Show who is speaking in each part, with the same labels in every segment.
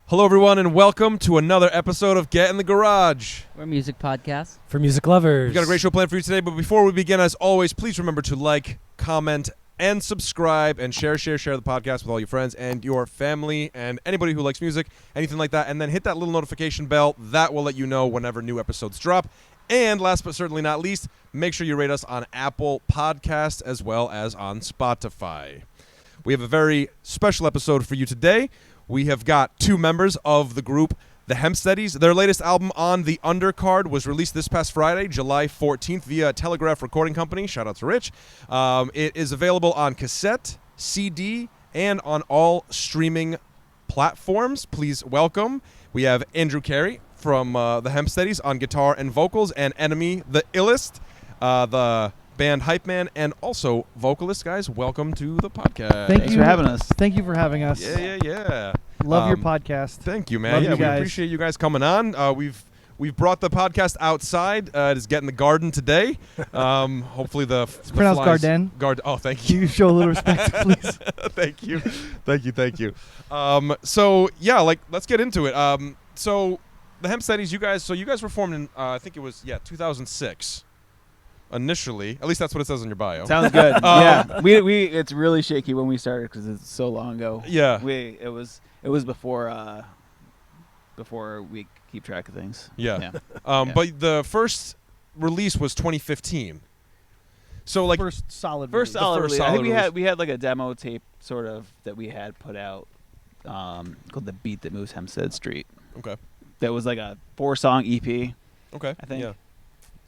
Speaker 1: Hello, everyone, and welcome to another episode of Get in the Garage.
Speaker 2: We're a music podcast.
Speaker 3: For music lovers.
Speaker 1: We've got a great show planned for you today, but before we begin, as always, please remember to like, comment, and subscribe, and share the podcast with all your friends and your family and anybody who likes music, anything like that, and then hit that little notification bell. That will let you know whenever new episodes drop. And last but certainly not least, make sure you rate us on Apple Podcasts as well as on Spotify. We have a very special episode for you today. We have got two members of the group, the Hempsteadys. Their latest album, On the Undercard, was released this past Friday, July 14th, via Telegraph Recording Company. Shout out to Rich. It is available on cassette, CD, and on all streaming platforms. Please welcome. We have Andrew Carey from the Hempsteadys on guitar and vocals, and NME The Illest, the band hype man and also vocalist. Guys, welcome to the podcast.
Speaker 4: Thanks
Speaker 3: for having us.
Speaker 4: Thank you for having us.
Speaker 1: Yeah.
Speaker 4: Love your podcast.
Speaker 1: Thank you, man.
Speaker 4: Love
Speaker 1: yeah,
Speaker 4: you
Speaker 1: we
Speaker 4: guys.
Speaker 1: appreciate you guys coming on. We've brought the podcast outside. It is Get in the Garden today. Hopefully the
Speaker 4: pronounced Garden.
Speaker 1: Oh, thank you.
Speaker 4: You show a little respect, please.
Speaker 1: Thank you. So yeah, let's get into it. So the Hempsteadys, you guys were formed in I think it was 2006. Initially, at least that's what it says on your bio.
Speaker 3: Sounds good. Yeah, we it's really shaky when we started because it's so long ago.
Speaker 1: Yeah,
Speaker 3: it was before we keep track of things.
Speaker 1: Yeah. But the first release was 2015. So
Speaker 4: first solid.
Speaker 3: First
Speaker 4: release.
Speaker 3: solid.
Speaker 1: first
Speaker 3: Release. I
Speaker 1: solid
Speaker 3: think we had like a demo tape sort of that we had put out called The Beat That Moves Hempstead Street.
Speaker 1: Okay.
Speaker 3: That was like a 4-song EP.
Speaker 1: Okay.
Speaker 3: I think.
Speaker 1: Yeah.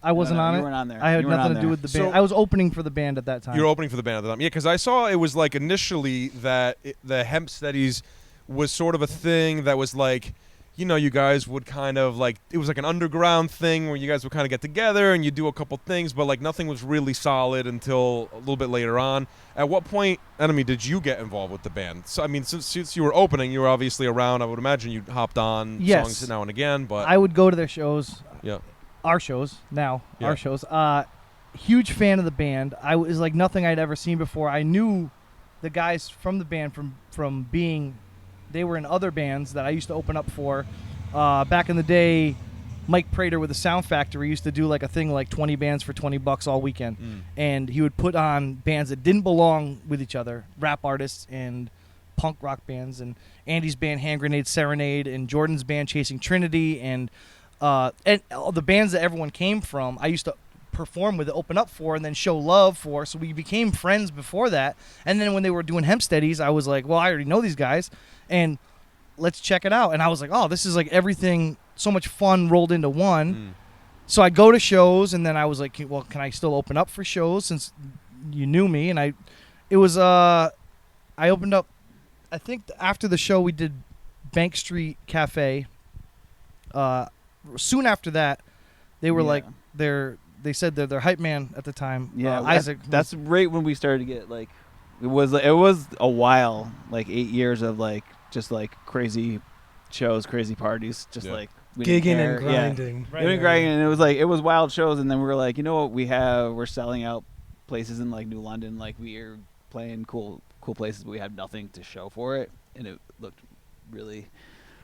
Speaker 4: I wasn't on it.
Speaker 3: You weren't on there.
Speaker 4: I had
Speaker 3: You weren't
Speaker 4: nothing
Speaker 3: on
Speaker 4: to do
Speaker 3: there.
Speaker 4: with the band.
Speaker 1: So-
Speaker 4: I was opening for the band at that time.
Speaker 1: You were opening for the band at the time. Yeah, because I saw it was like initially that the Hempsteadys was sort of a thing that was like, you guys would kind of like, it was like an underground thing where you guys would kind of get together and you do a couple things, but like nothing was really solid until a little bit later on. At what point, NME, did you get involved with the band? So I mean, since you were opening, you were obviously around. I would imagine you hopped on songs now and again, but
Speaker 4: I would go to their shows.
Speaker 1: yeah.
Speaker 4: Our shows now.
Speaker 1: Yeah.
Speaker 4: Our shows. Huge fan of the band. I was like nothing I'd ever seen before. I knew the guys from the band from being. They were in other bands that I used to open up for. Back in the day, Mike Prater with the Sound Factory used to do like a thing like 20 bands for $20 all weekend. And he would put on bands that didn't belong with each other, rap artists and punk rock bands, and Andy's band Hand Grenade Serenade and Jordan's band Chasing Trinity and all the bands that everyone came from. I used to perform with, open up for, and then show love for. So we became friends before that. And then when they were doing Hempsteadys, I was like, well, I already know these guys, and let's check it out. And I was like, oh, this is like everything, so much fun rolled into one. So I go to shows, and then I was like, well, can I still open up for shows since you knew me? And I opened up, I think after the show we did Bank Street Cafe. Soon after that, they were like, they said they're their hype man at the time.
Speaker 3: Yeah,
Speaker 4: Isaac.
Speaker 3: That's right when we started to get like, it was a while, like 8 years of like just like crazy shows, crazy parties, just like we didn't
Speaker 5: gigging
Speaker 3: care.
Speaker 5: and grinding.
Speaker 3: Yeah. Doing grinding, and it was wild shows. And then we were like, you know what, we're selling out places in like New London, like we are playing cool places, but we had nothing to show for it, and it looked really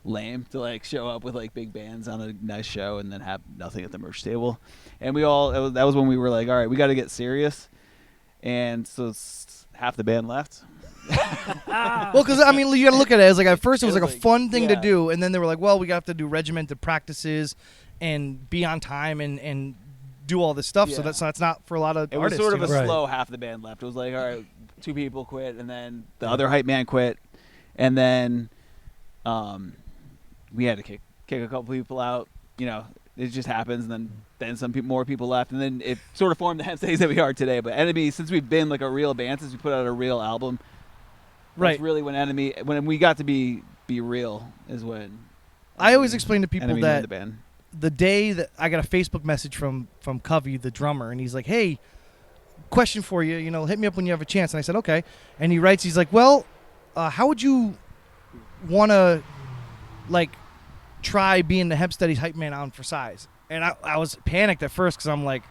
Speaker 3: lame to like show up with like big bands on a nice show and then have nothing at the merch table. And that was when we were like, all right, we got to get serious. And so half the band left.
Speaker 4: Well, because I mean, you got to look at it as like at first it was like a fun thing to
Speaker 3: yeah.
Speaker 4: do, and then they were like, well, we have to do regimented practices and be on time and do all this stuff. So
Speaker 3: Yeah.
Speaker 4: that's not for a lot of
Speaker 3: It was
Speaker 4: artists.
Speaker 3: sort of a
Speaker 4: you know?
Speaker 5: Right.
Speaker 3: slow half the band left. It was like, all right, 2 people quit, and then the other hype man quit, and then we had to kick a couple people out. It just happens, and then some more people left, and then it sort of formed the Hempsteadys that we are today. But NME, since we've been like a real band, since we put out a real album,
Speaker 4: Right.
Speaker 3: that's really when we got to be real is when.
Speaker 4: I always explain to people
Speaker 3: NME
Speaker 4: that
Speaker 3: joined the band.
Speaker 4: the day that I got a Facebook message from Covey, the drummer, and he's like, hey, question for you, hit me up when you have a chance. And I said, okay. And he writes, he's like, well, how would you want to, like, try being the Hempsteadys hype man on for size? And I was panicked at first because I'm like,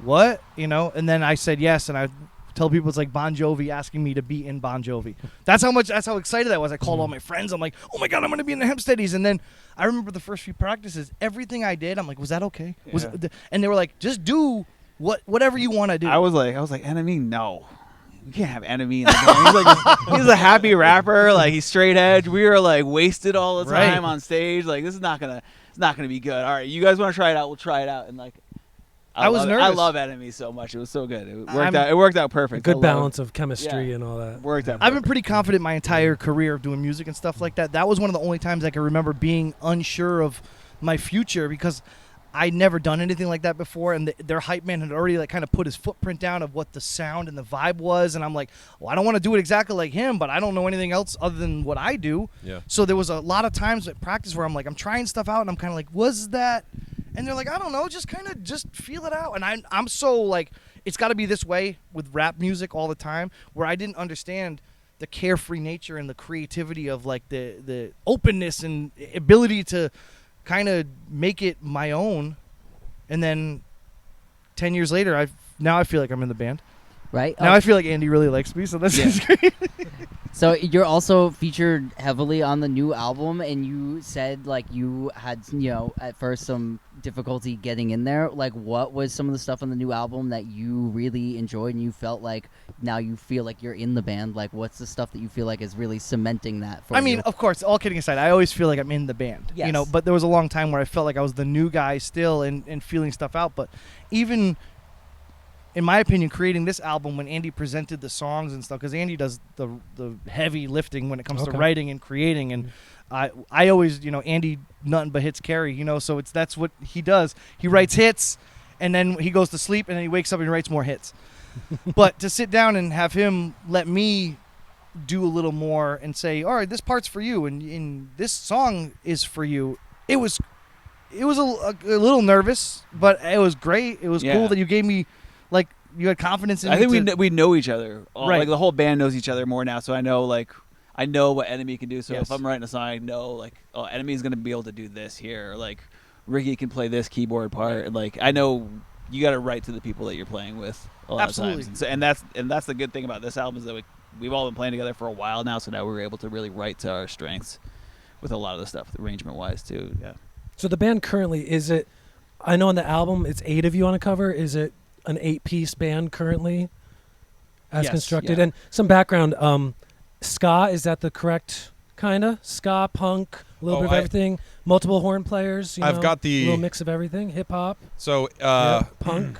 Speaker 4: what? And then I said yes, and I tell people it's like Bon Jovi asking me to be in Bon Jovi. That's how excited I was. I called all my friends. I'm like, oh my God, I'm going to be in the Hempsteadys. And then I remember the first few practices, everything I did, I'm like, was that okay?
Speaker 3: Yeah.
Speaker 4: And they were like, just do whatever you want to do.
Speaker 3: I was like, NME, no. You can't have NME in the band. He's a happy rapper, like he's straight edge. We were like wasted all the time on stage. Like this is not gonna be good. All right, you guys want to try it out? We'll try it out. And like
Speaker 4: I was nervous.
Speaker 3: I love NME so much. It was so good. It worked out perfect.
Speaker 2: Good balance of chemistry and all that.
Speaker 3: Worked out.
Speaker 4: I've been pretty confident my entire career of doing music and stuff like that. That was one of the only times I can remember being unsure of my future because I'd never done anything like that before, and their hype man had already like kind of put his footprint down of what the sound and the vibe was, and I'm like, well, I don't want to do it exactly like him, but I don't know anything else other than what I do.
Speaker 1: Yeah.
Speaker 4: So there was a lot of times at practice where I'm like, I'm trying stuff out, and I'm kind of like, was that? And they're like, I don't know, just feel it out. And I'm so like, it's got to be this way with rap music all the time, where I didn't understand the carefree nature and the creativity of like the openness and ability to kind of make it my own. And then 10 years later, I feel like I'm in the band.
Speaker 5: Right.
Speaker 4: Now I feel like Andy really likes me, so that's just great.
Speaker 5: So you're also featured heavily on the new album, and you said like you had, at first some difficulty getting in there. Like, what was some of the stuff on the new album that you really enjoyed and you felt like now you feel like you're in the band? Like, what's the stuff that you feel like is really cementing that for you?
Speaker 4: I mean, of course, all kidding aside, I always feel like I'm in the band.
Speaker 5: Yes.
Speaker 4: But there was a long time where I felt like I was the new guy still and feeling stuff out. But even in my opinion, creating this album when Andy presented the songs and stuff, because Andy does the heavy lifting when it comes to writing and creating, and I always, Andy nothing but hits Carey, so that's what he does. He writes hits, and then he goes to sleep, and then he wakes up and writes more hits. But to sit down and have him let me do a little more and say, all right, this part's for you, and this song is for you. It was a little nervous, but it was great. It was cool that you gave me. Like, you had confidence in me.
Speaker 3: I think we know each other.
Speaker 4: Right.
Speaker 3: Like, the whole band knows each other more now, so I know what NME can do. So if I'm writing a song, I know, like, oh, NME's going to be able to do this here. Or, like, Ricky can play this keyboard part. And, like, I know you got to write to the people that you're playing with a lot of times. And that's the good thing about this album is that we've all been playing together for a while now, so now we're able to really write to our strengths with a lot of the stuff, arrangement-wise, too. Yeah.
Speaker 2: So the band currently, I know on the album it's 8 of you on a cover. Is it an 8-piece band currently as constructed? And some background, ska, is that the correct kind of? Ska, punk, a little bit of everything, multiple horn players,
Speaker 1: I've got the
Speaker 2: little mix of everything, hip-hop.
Speaker 1: So
Speaker 2: punk.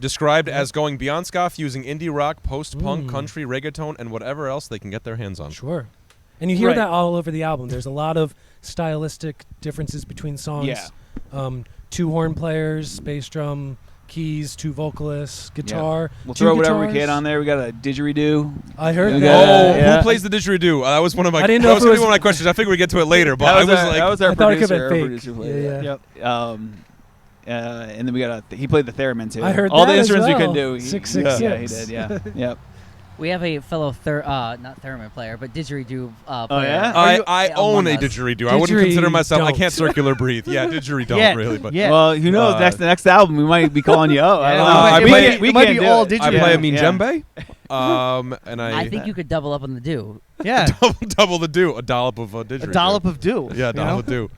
Speaker 1: Described as going beyond ska, fusing indie rock, post-punk, country, reggaeton, and whatever else they can get their hands on.
Speaker 2: Sure. And you hear that all over the album. There's a lot of stylistic differences between songs.
Speaker 3: Yeah.
Speaker 2: 2 horn players, bass drum, keys, 2 vocalists, guitar.
Speaker 3: We'll
Speaker 2: 2
Speaker 3: throw whatever we
Speaker 2: guitars.
Speaker 3: can on there. We got a didgeridoo.
Speaker 2: I heard
Speaker 3: We
Speaker 2: that.
Speaker 3: got-
Speaker 1: Who plays the didgeridoo? That was one of my.
Speaker 2: I didn't know
Speaker 1: that was
Speaker 2: if it
Speaker 1: gonna
Speaker 2: was-
Speaker 1: be one of my questions. I figured we'd get to it later, but
Speaker 3: that was our
Speaker 2: I thought it could
Speaker 3: producer.
Speaker 2: have been
Speaker 3: Our
Speaker 2: fake.
Speaker 3: producer played
Speaker 2: Yeah,
Speaker 3: it.
Speaker 2: yeah.
Speaker 3: Yep. And then we got he played the theremin too.
Speaker 2: I heard
Speaker 3: all
Speaker 2: that
Speaker 3: the
Speaker 2: as
Speaker 3: instruments
Speaker 2: well.
Speaker 3: we couldn't do.
Speaker 2: 666.
Speaker 3: Yeah, he did. Yeah. Yep.
Speaker 5: We have a fellow not theremin player, but didgeridoo player.
Speaker 3: Oh, yeah?
Speaker 1: I own a
Speaker 5: Among Us.
Speaker 1: didgeridoo. I wouldn't consider myself. I
Speaker 2: Don't.
Speaker 1: can't circular breathe. Yeah, didgeridoo
Speaker 4: Yeah,
Speaker 1: really, but
Speaker 4: yeah.
Speaker 3: Well, who knows?
Speaker 1: Uh,
Speaker 3: the next album we might be calling you up. I don't know.
Speaker 1: it might-
Speaker 3: We
Speaker 4: it might
Speaker 3: can't
Speaker 4: be
Speaker 3: do
Speaker 4: all
Speaker 3: it.
Speaker 4: didgeridoo.
Speaker 1: I play a
Speaker 3: Yeah.
Speaker 1: minjembe. And
Speaker 5: I think you could double up on the do.
Speaker 4: Yeah.
Speaker 1: double the do, a dollop of didgeridoo.
Speaker 4: A dollop of dew.
Speaker 1: Yeah, a dollop of do.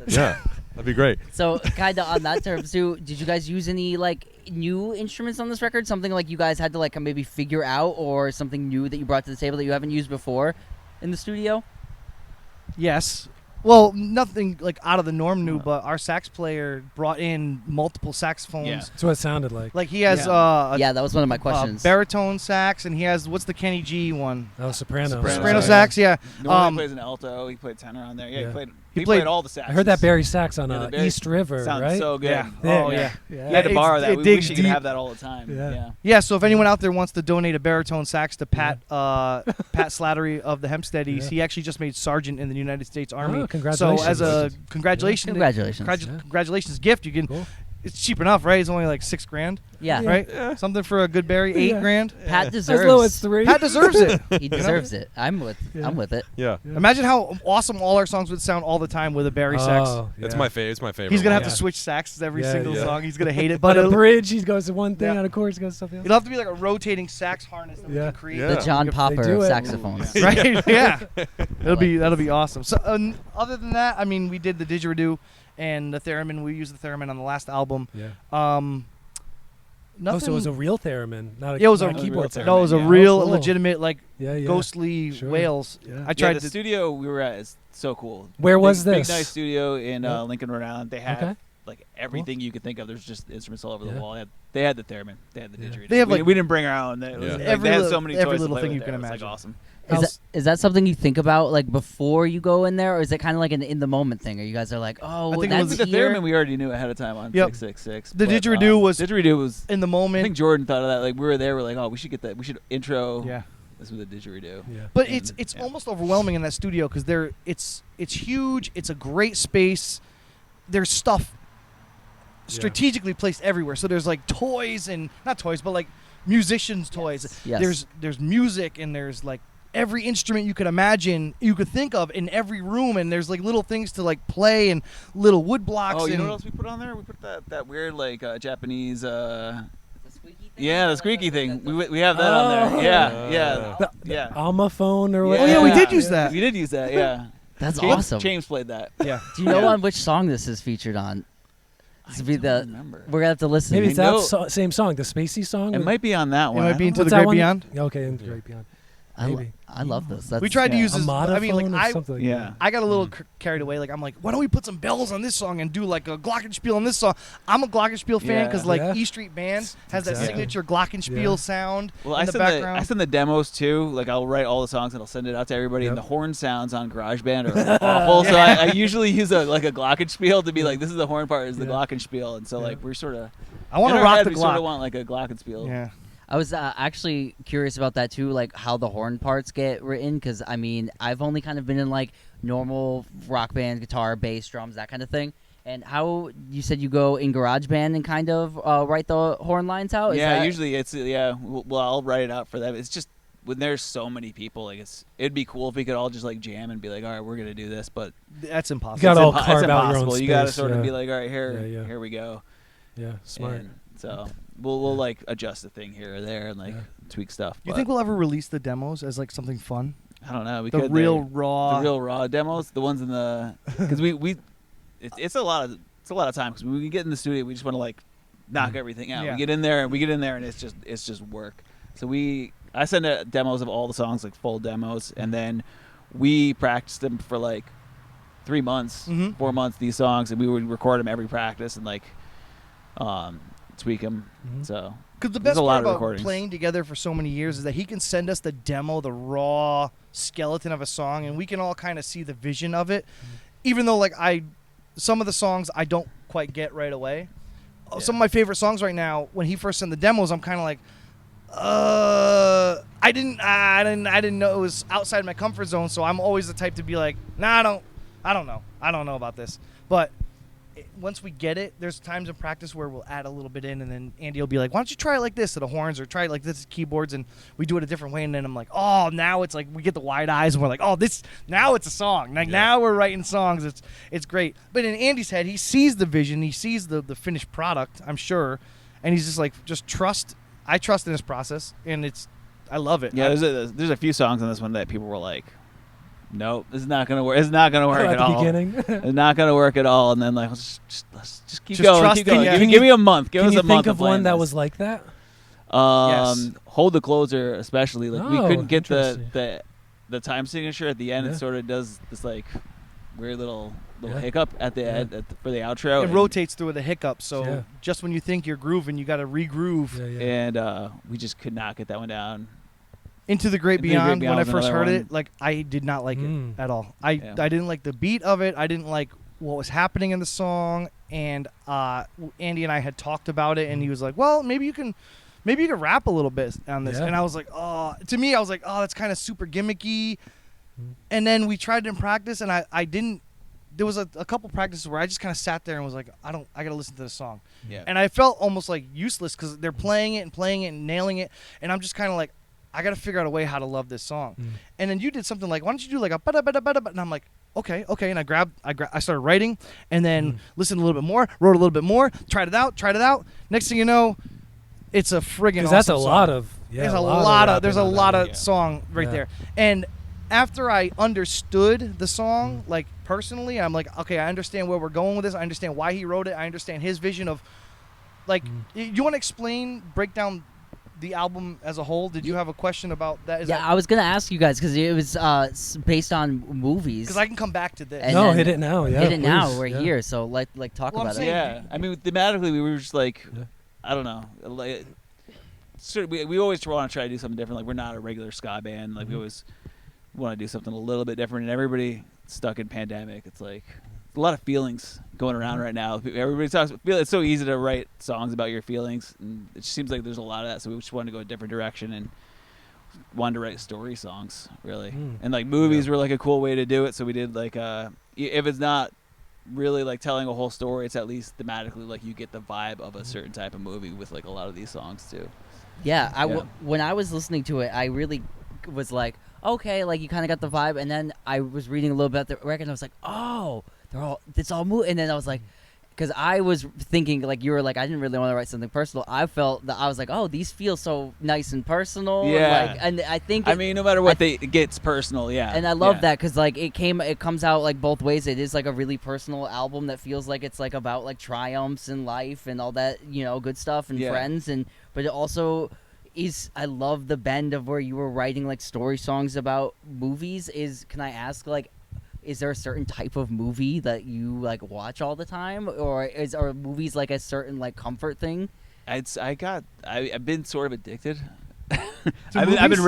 Speaker 1: Yeah, that'd be great.
Speaker 5: So, kind of on that terms too, did you guys use any like new instruments on this record? Something like you guys had to like maybe figure out, or something new that you brought to the table that you haven't used before in the studio?
Speaker 4: Yes. Well, nothing like out of the norm new, but our sax player brought in multiple saxophones.
Speaker 3: Yeah.
Speaker 2: That's what it sounded like.
Speaker 4: Like he has
Speaker 5: Yeah, that was one of my questions.
Speaker 4: baritone sax, and he has what's the Kenny G one?
Speaker 2: That was soprano.
Speaker 4: Soprano sax, yeah.
Speaker 3: Normally plays an alto. He played tenor on there. Yeah,
Speaker 2: Yeah.
Speaker 3: he played all the saxes.
Speaker 2: I heard that Barry sax on
Speaker 3: Yeah, the Barry
Speaker 2: East River,
Speaker 3: sounds
Speaker 2: right?
Speaker 3: so good.
Speaker 4: Yeah.
Speaker 2: Yeah.
Speaker 4: Oh yeah.
Speaker 3: You had to borrow that.
Speaker 4: It
Speaker 3: We
Speaker 4: digs
Speaker 3: wish you could
Speaker 4: deep.
Speaker 3: have that all the time.
Speaker 2: Yeah.
Speaker 3: Yeah.
Speaker 4: Yeah, so if anyone out there wants to donate a baritone sax to Pat Slattery of the Hempsteadys,
Speaker 2: Yeah.
Speaker 4: he actually just made sergeant in the United States Army.
Speaker 2: Oh, congratulations.
Speaker 4: So as a congratulations
Speaker 5: Congratulations.
Speaker 4: congratulations gift, you can
Speaker 2: Cool.
Speaker 4: it's cheap enough, right? It's only like $6,000,
Speaker 5: Yeah.
Speaker 4: right?
Speaker 1: Yeah.
Speaker 4: Something for a good berry, $8,000.
Speaker 5: Pat
Speaker 2: As low as
Speaker 5: deserves.
Speaker 2: 3.
Speaker 4: Pat deserves it.
Speaker 5: He deserves it. I'm with it.
Speaker 1: Yeah.
Speaker 4: Imagine how awesome all our songs would sound all the time with a berry sax.
Speaker 1: It's my favorite. It's my favorite.
Speaker 4: He's gonna
Speaker 1: one.
Speaker 4: have to
Speaker 2: Yeah.
Speaker 4: switch saxes every
Speaker 2: Yeah,
Speaker 4: single
Speaker 1: yeah.
Speaker 4: song. He's gonna hate it,
Speaker 2: But
Speaker 4: but
Speaker 2: a
Speaker 4: it'll,
Speaker 2: bridge, he goes to one thing,
Speaker 4: Yeah.
Speaker 2: on a chorus, he goes to something else.
Speaker 4: it'll have to be like a rotating sax harness that we
Speaker 2: Yeah.
Speaker 4: can create.
Speaker 1: Yeah.
Speaker 5: The John
Speaker 2: They
Speaker 5: Popper
Speaker 2: do
Speaker 5: of
Speaker 2: it.
Speaker 5: saxophones.
Speaker 4: Right? Yeah. That'll be awesome. So other than that, I mean, we did the didgeridoo and the theremin. We used the theremin on the last album.
Speaker 2: Yeah.
Speaker 4: Nothing.
Speaker 2: Oh, so it was a real theremin, not a,
Speaker 4: Yeah, it was
Speaker 2: not
Speaker 4: a
Speaker 2: keyboard
Speaker 3: theremin.
Speaker 2: theremin.
Speaker 4: no, it was a
Speaker 3: Yeah.
Speaker 4: real,
Speaker 2: Oh, cool.
Speaker 4: legitimate, like
Speaker 2: Yeah, yeah.
Speaker 4: ghostly
Speaker 2: Sure.
Speaker 4: whales.
Speaker 2: Yeah.
Speaker 4: I tried
Speaker 3: the
Speaker 4: to.
Speaker 3: studio we were at is so cool.
Speaker 2: Where was
Speaker 3: Big
Speaker 2: this?
Speaker 3: nice studio in
Speaker 2: Yeah.
Speaker 3: Lincoln, Rhode Island. They had
Speaker 2: Okay.
Speaker 3: like everything you could think of. There's just instruments all over
Speaker 2: Yeah.
Speaker 3: the wall. They had the theremin. They had the
Speaker 2: Yeah.
Speaker 3: didgeridoo.
Speaker 4: They have,
Speaker 3: we,
Speaker 4: like-
Speaker 3: we didn't bring our own. It was,
Speaker 1: Yeah.
Speaker 3: like,
Speaker 4: Every
Speaker 3: they had
Speaker 4: little-
Speaker 3: so many
Speaker 4: every
Speaker 3: toys to
Speaker 4: little
Speaker 3: play
Speaker 4: thing
Speaker 3: with
Speaker 4: you
Speaker 3: there.
Speaker 4: can
Speaker 3: It was, like,
Speaker 4: imagine.
Speaker 3: awesome.
Speaker 5: Is that something you think about like before you go in there, or is it kind of like an in the moment thing? Or you guys are like, oh,
Speaker 4: I think it
Speaker 5: that's
Speaker 4: was
Speaker 3: the
Speaker 5: here?
Speaker 3: theremin we already knew ahead of time on
Speaker 4: Yep.
Speaker 3: 666.
Speaker 4: The
Speaker 3: but,
Speaker 4: didgeridoo was-
Speaker 3: didgeridoo was.
Speaker 4: In the
Speaker 3: I
Speaker 4: moment.
Speaker 3: think Jordan thought of that. Like we were there, we're like, oh, we should get that. We should intro
Speaker 4: Yeah.
Speaker 3: this with a didgeridoo.
Speaker 2: Yeah.
Speaker 4: But
Speaker 3: And,
Speaker 4: it's
Speaker 3: yeah.
Speaker 4: almost overwhelming in that studio because it's huge. It's a great space. There's stuff strategically placed everywhere. So there's like toys and not toys, but like musicians' toys.
Speaker 5: Yes.
Speaker 4: There's music and there's like every instrument you could imagine, you could think of in every room, and there's like little things to like play and little wood blocks.
Speaker 3: Oh, you
Speaker 4: and
Speaker 3: know what else we put on there? We put that weird like Japanese.
Speaker 5: The squeaky thing?
Speaker 3: Yeah, the squeaky thing. We have that on
Speaker 2: Oh.
Speaker 3: there. Yeah, yeah,
Speaker 2: The
Speaker 3: yeah.
Speaker 2: Almaphone or
Speaker 3: Yeah.
Speaker 2: what?
Speaker 4: Oh, yeah, we did use that.
Speaker 3: We did use that. Yeah.
Speaker 5: That's
Speaker 3: James,
Speaker 5: awesome.
Speaker 3: James played that.
Speaker 4: Yeah.
Speaker 5: Do you know
Speaker 3: Yeah.
Speaker 5: on which song this is featured on? This would be
Speaker 3: don't
Speaker 5: the.
Speaker 3: remember.
Speaker 5: We're gonna have to listen.
Speaker 2: Maybe
Speaker 3: I
Speaker 2: it's that
Speaker 3: know-
Speaker 2: same song, the Spacey song.
Speaker 3: It might be on that
Speaker 4: It
Speaker 3: one.
Speaker 4: might be Into
Speaker 2: What's
Speaker 4: the
Speaker 2: that
Speaker 4: Great
Speaker 2: one?
Speaker 4: Beyond.
Speaker 2: Yeah, okay, Into the Great Beyond. Maybe.
Speaker 5: I love this. That's,
Speaker 4: We tried to
Speaker 3: yeah.
Speaker 4: use
Speaker 2: A
Speaker 4: this. I mean, like
Speaker 2: monophone or
Speaker 4: I
Speaker 2: something like
Speaker 3: Yeah.
Speaker 2: that.
Speaker 4: I got a little carried away. Like I'm like, why don't we put some bells on this song and do like a glockenspiel on this song? I'm a glockenspiel fan
Speaker 3: Yeah.
Speaker 4: because like
Speaker 2: Yeah.
Speaker 4: E Street Band has that
Speaker 2: Exactly.
Speaker 4: signature glockenspiel
Speaker 2: Yeah.
Speaker 4: sound
Speaker 3: Well,
Speaker 4: in
Speaker 3: I
Speaker 4: the
Speaker 3: send
Speaker 4: background.
Speaker 3: I send the demos too. Like I'll write all the songs and I'll send it out to everybody. And
Speaker 2: Yep.
Speaker 3: the horn sounds on GarageBand are awful. So I usually use a glockenspiel to be like, this is the horn part, is the
Speaker 2: Yeah.
Speaker 3: glockenspiel. And so
Speaker 2: Yeah.
Speaker 3: like we're sort of
Speaker 4: I want to rock the
Speaker 3: we sort of
Speaker 4: glock.
Speaker 3: want like a glockenspiel.
Speaker 4: Yeah.
Speaker 5: I was actually curious about that too, like how the horn parts get written, because I mean, I've only kind of been in like normal rock band, guitar, bass, drums, that kind of thing. And how you said you go in GarageBand and kind of write the horn lines out? Is
Speaker 3: Yeah,
Speaker 5: that-
Speaker 3: usually it's well I'll write it out for them. It's just when there's so many people, like it'd be cool if we could all just like jam and be like, all right, we're gonna do this, but
Speaker 4: That's impossible.
Speaker 2: You gotta all
Speaker 3: it's
Speaker 2: carve out your own
Speaker 3: impossible. You gotta
Speaker 2: space,
Speaker 3: sort of
Speaker 2: yeah.
Speaker 3: be like, all right, here
Speaker 2: Yeah, yeah.
Speaker 3: here we go.
Speaker 2: Yeah, smart.
Speaker 3: And so we'll like adjust the thing here or there and like
Speaker 2: Yeah.
Speaker 3: tweak stuff.
Speaker 4: You
Speaker 3: but
Speaker 4: think we'll ever release the demos as like something fun?
Speaker 3: I don't know. We
Speaker 4: The
Speaker 3: could
Speaker 4: real
Speaker 3: the
Speaker 4: raw.
Speaker 3: real raw demos, the ones in the because it's a lot of time because when we get in the studio, we just want to like knock everything out.
Speaker 4: Yeah.
Speaker 3: We get in there and it's just work. So I send out demos of all the songs, like full demos, and then we practice them for like 3 months,
Speaker 4: Mhm.
Speaker 3: 4 months, these songs, and we would record them every practice and like tweak them.
Speaker 2: Mhm.
Speaker 3: So
Speaker 4: Because the
Speaker 3: There's
Speaker 4: best
Speaker 3: a lot
Speaker 4: part
Speaker 3: of
Speaker 4: about
Speaker 3: recordings.
Speaker 4: playing together for so many years is that he can send us the demo, the raw skeleton of a song, and we can all kind of see the vision of it. Even though, like, some of the songs I don't quite get right away.
Speaker 3: Yeah.
Speaker 4: Some of my favorite songs right now, when he first sent the demos, I'm kind of like, I didn't know it was outside my comfort zone. So I'm always the type to be like, nah, I don't know about this. But once we get it, there's times in practice where we'll add a little bit in, and then Andy will be like, why don't you try it like this to the horns, or try it like this to keyboards, and we do it a different way. And then I'm like, oh, now it's like we get the wide eyes and we're like, oh, now it's a song. Like now we're writing songs. It's great. But in Andy's head, he sees the vision, he sees the finished product, I'm sure, and he's just like, just trust. I trust in his process, and I love it.
Speaker 3: yeah, there's a few songs on this one that people were like, nope, this is not gonna work. It's not gonna work
Speaker 2: at
Speaker 3: at
Speaker 2: the
Speaker 3: all.
Speaker 2: beginning.
Speaker 3: It's not gonna work at all. And then like let's just keep
Speaker 4: Just
Speaker 3: going.
Speaker 4: trust
Speaker 3: Keep going.
Speaker 4: in-
Speaker 3: Give me a month. Give
Speaker 2: Can
Speaker 3: us
Speaker 2: you
Speaker 3: a month
Speaker 2: think of
Speaker 3: playing
Speaker 2: one that
Speaker 3: this.
Speaker 2: was like that?
Speaker 4: Yes.
Speaker 3: Hold the closer, especially like we
Speaker 2: Oh,
Speaker 3: couldn't get
Speaker 2: interesting.
Speaker 3: the time signature at the end.
Speaker 2: Yeah.
Speaker 3: It sort of does this like weird little
Speaker 2: Yeah.
Speaker 3: hiccup at the
Speaker 2: Yeah.
Speaker 3: end for the outro.
Speaker 4: It
Speaker 3: and,
Speaker 4: rotates through the hiccup, so
Speaker 2: Yeah.
Speaker 4: just when you think you're grooving, you got to re-groove.
Speaker 2: Yeah, yeah.
Speaker 3: and we just could not get that one down.
Speaker 4: Into the Great
Speaker 3: Into the Great
Speaker 4: Beyond,
Speaker 3: Beyond
Speaker 4: when I
Speaker 3: was
Speaker 4: first
Speaker 3: another
Speaker 4: heard
Speaker 3: one.
Speaker 4: it, like I did not like
Speaker 2: Mm.
Speaker 4: it at all.
Speaker 3: Yeah.
Speaker 4: I didn't like the beat of it. I didn't like what was happening in the song. And Andy and I had talked about it, and he was like, "Well, maybe you can rap a little bit on this."
Speaker 2: Yeah.
Speaker 4: And I was like, "Oh," to me, I was like, "Oh, that's kind of super gimmicky."
Speaker 2: Mm.
Speaker 4: And then we tried it in practice, and I didn't there was a couple practices where I just kind of sat there and was like, I got to listen to this song.
Speaker 3: Yeah.
Speaker 4: And I felt almost like useless because they're playing it and nailing it. And I'm just kind of like, I got to figure out a way how to love this song. And then you did something like, why don't you do like a ba-da-ba-da-ba-da-ba? And I'm like, okay. And I started writing and then listened a little bit more, wrote a little bit more, tried it out. Next thing you know, it's a friggin' awesome
Speaker 2: that's a
Speaker 4: song.
Speaker 2: lot of
Speaker 4: There's a lot of
Speaker 1: Yeah.
Speaker 4: song right there. And after I understood the song, like personally, I'm like, okay, I understand where we're going with this. I understand why he wrote it. I understand his vision of, like, you want to break down the album as a whole? Did you have a question about that?
Speaker 5: I was gonna ask you guys because it was based on movies.
Speaker 4: Because I can come back to this.
Speaker 5: And
Speaker 2: no,
Speaker 5: then-
Speaker 2: hit it now. Yeah,
Speaker 5: Hit it now.
Speaker 2: please.
Speaker 5: We're
Speaker 2: Yeah.
Speaker 5: here, so like talk
Speaker 4: Well, I'm
Speaker 5: about it.
Speaker 4: saying-
Speaker 3: Yeah, I mean, thematically, we were just like, I don't know. Like, we always want to try to do something different. Like, we're not a regular ska band. Like, we always want to do something a little bit different. And everybody stuck in pandemic. It's like a lot of feelings going around right now. Everybody talks. It's so easy to write songs about your feelings, and it seems like there's a lot of that. So we just wanted to go a different direction and wanted to write story songs, really. And like movies were like a cool way to do it. So we did like if it's not really like telling a whole story, it's at least thematically like you get the vibe of a certain type of movie with like a lot of these songs too.
Speaker 5: Yeah,
Speaker 3: Yeah.
Speaker 5: When I was listening to it, I really was like, okay, like you kind of got the vibe, and then I was reading a little bit about the record, and I was like, oh, it's all movie, and then I was like, because I was thinking like you were like, I didn't really want to write something personal. I felt that I was like, oh, these feel so nice and personal.
Speaker 3: Yeah.
Speaker 5: Like, and I think
Speaker 3: I mean, no matter what, it gets personal. Yeah.
Speaker 5: and I love
Speaker 3: Yeah.
Speaker 5: that because like it comes out like both ways. It is like a really personal album that feels like it's like about like triumphs in life and all that, good stuff and
Speaker 3: Yeah.
Speaker 5: friends, but it also is. I love the bend of where you were writing like story songs about movies. Can I ask, like, is there a certain type of movie that you like watch all the time, or are movies like a certain like comfort thing?
Speaker 3: I've been sort of addicted. I've been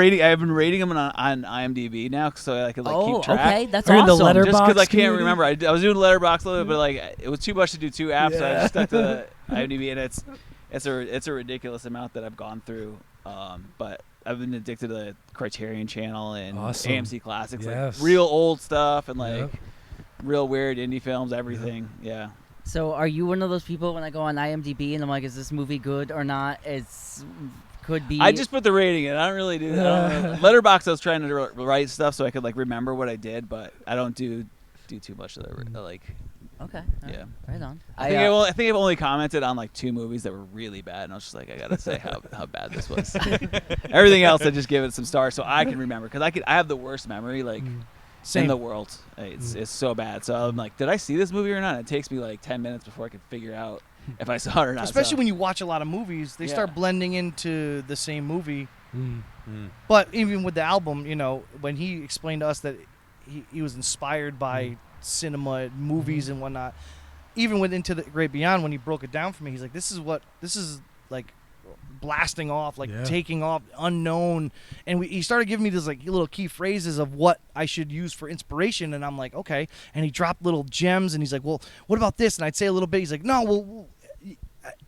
Speaker 3: rating them on IMDb now, so I could like keep track.
Speaker 5: Okay, that's
Speaker 2: Are you in the
Speaker 5: awesome.
Speaker 2: letter-
Speaker 3: Just because I
Speaker 2: Letterboxd
Speaker 3: can't
Speaker 2: community?
Speaker 3: remember. I was doing Letterboxd a little bit, but like it was too much to do 2 apps, so I just stuck to IMDb, and it's a ridiculous amount that I've gone through. But I've been addicted to the Criterion Channel and
Speaker 2: Awesome.
Speaker 3: AMC Classics,
Speaker 2: Yes.
Speaker 3: like real old stuff and like
Speaker 2: Yep.
Speaker 3: real weird indie films, everything. Yeah.
Speaker 5: So are you one of those people when I go on IMDb and I'm like, is this movie good or not? Could be.
Speaker 3: I just put the rating in. I don't really do that. Letterboxd, I was trying to write stuff so I could like remember what I did, but I don't do too much of the like.
Speaker 5: Okay.
Speaker 3: Yeah.
Speaker 5: Right on.
Speaker 3: I think I've only commented on like 2 movies that were really bad, and I was just like, I gotta say how bad this was. Everything else, I just give it some stars so I can remember, because I have the worst memory like
Speaker 4: Same.
Speaker 3: in the world. It's so bad. So I'm like, did I see this movie or not? It takes me like 10 minutes before I can figure out if I saw it or not.
Speaker 4: Especially
Speaker 3: So-
Speaker 4: when you watch a lot of movies, they
Speaker 3: Yeah.
Speaker 4: start blending into the same movie.
Speaker 2: Mm.
Speaker 4: But even with the album, when he explained to us that he was inspired by cinema, movies, and whatnot, even with Into the Great Beyond, when he broke it down for me, he's like, this is like blasting off, like
Speaker 2: Yeah.
Speaker 4: taking off, unknown. And he started giving me these like little key phrases of what I should use for inspiration. And I'm like, okay. And he dropped little gems, and he's like, well, what about this? And I'd say a little bit. He's like, no, well,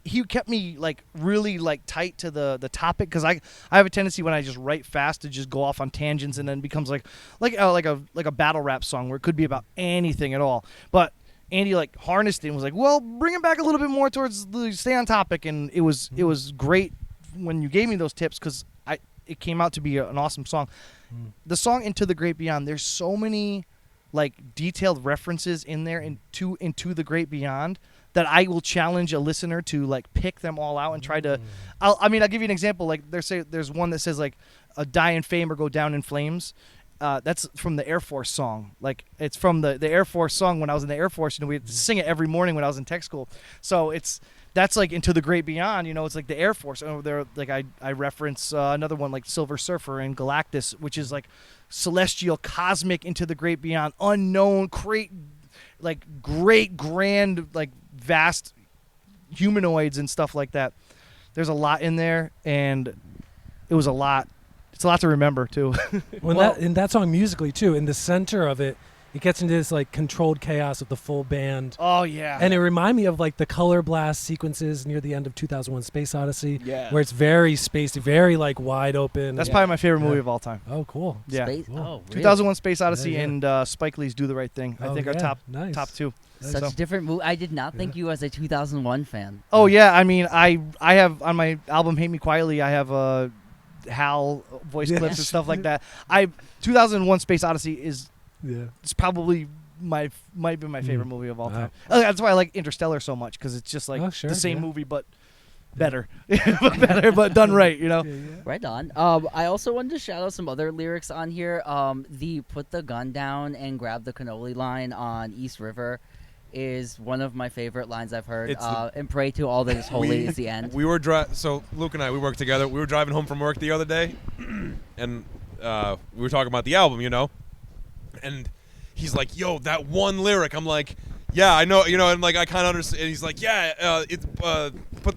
Speaker 4: he kept me like really like tight to the topic, because I have a tendency when I just write fast to just go off on tangents, and then it becomes like a battle rap song where it could be about anything at all. But Andy like harnessed it and was like, well, bring it back a little bit more towards the stay on topic, and it was great when you gave me those tips, because it came out to be an awesome song. The song Into the Great Beyond, there's so many like detailed references in there into the Great Beyond that I will challenge a listener to like pick them all out and try to. I'll give you an example. Like there's one that says like die in fame or go down in flames. That's from the Air Force song. Like it's from the Air Force song when I was in the Air Force. We had to sing it every morning when I was in tech school. So that's like Into the Great Beyond. It's like the Air Force. And there, like I reference another one like Silver Surfer and Galactus, which is like celestial, cosmic, Into the Great Beyond, unknown, great, grand, like vast humanoids and stuff like that. There's a lot in there, and it was a lot. It's a lot to remember too.
Speaker 2: In that song musically too, in the center of it it gets into this like controlled chaos of the full band.
Speaker 4: Oh yeah.
Speaker 2: And it reminded me of like the color blast sequences near the end of 2001: Space Odyssey,
Speaker 3: Yeah.
Speaker 2: where it's very spacey, very like wide open.
Speaker 4: That's
Speaker 3: Yeah.
Speaker 4: probably my favorite
Speaker 2: Yeah.
Speaker 4: movie of all time.
Speaker 2: Oh, cool.
Speaker 4: Yeah.
Speaker 5: Space-
Speaker 2: Cool.
Speaker 5: Oh, really?
Speaker 4: 2001: Space Odyssey
Speaker 2: Yeah.
Speaker 4: and Spike Lee's Do the Right Thing. I
Speaker 2: Oh,
Speaker 4: think are
Speaker 2: yeah.
Speaker 4: top
Speaker 2: Nice.
Speaker 4: two.
Speaker 5: Such
Speaker 4: So-
Speaker 5: different movie. I did not think you as a 2001 fan.
Speaker 4: Oh yeah, I mean, I have on my album "Hate Me Quietly," I have Hal voice
Speaker 2: Yeah.
Speaker 4: clips and stuff like that. 2001: Space Odyssey is probably might be my favorite movie of all
Speaker 2: Wow.
Speaker 4: time. That's why I like Interstellar so much, because it's just like
Speaker 2: Oh, sure,
Speaker 4: the same
Speaker 2: yeah.
Speaker 4: movie but better, but done right. You know.
Speaker 5: Right on. I also wanted to shout out some other lyrics on here. The "put the gun down and grab the cannoli" line on East River is one of my favorite lines I've heard.
Speaker 1: It's the-
Speaker 5: And pray to all that is holy is the end.
Speaker 1: We were so Luke and I, we worked together. We were driving home from work the other day, and we were talking about the album, and he's like, "Yo, that one lyric." I'm like, "Yeah, I know," and like I kind of understand. And he's like, "Yeah, it's put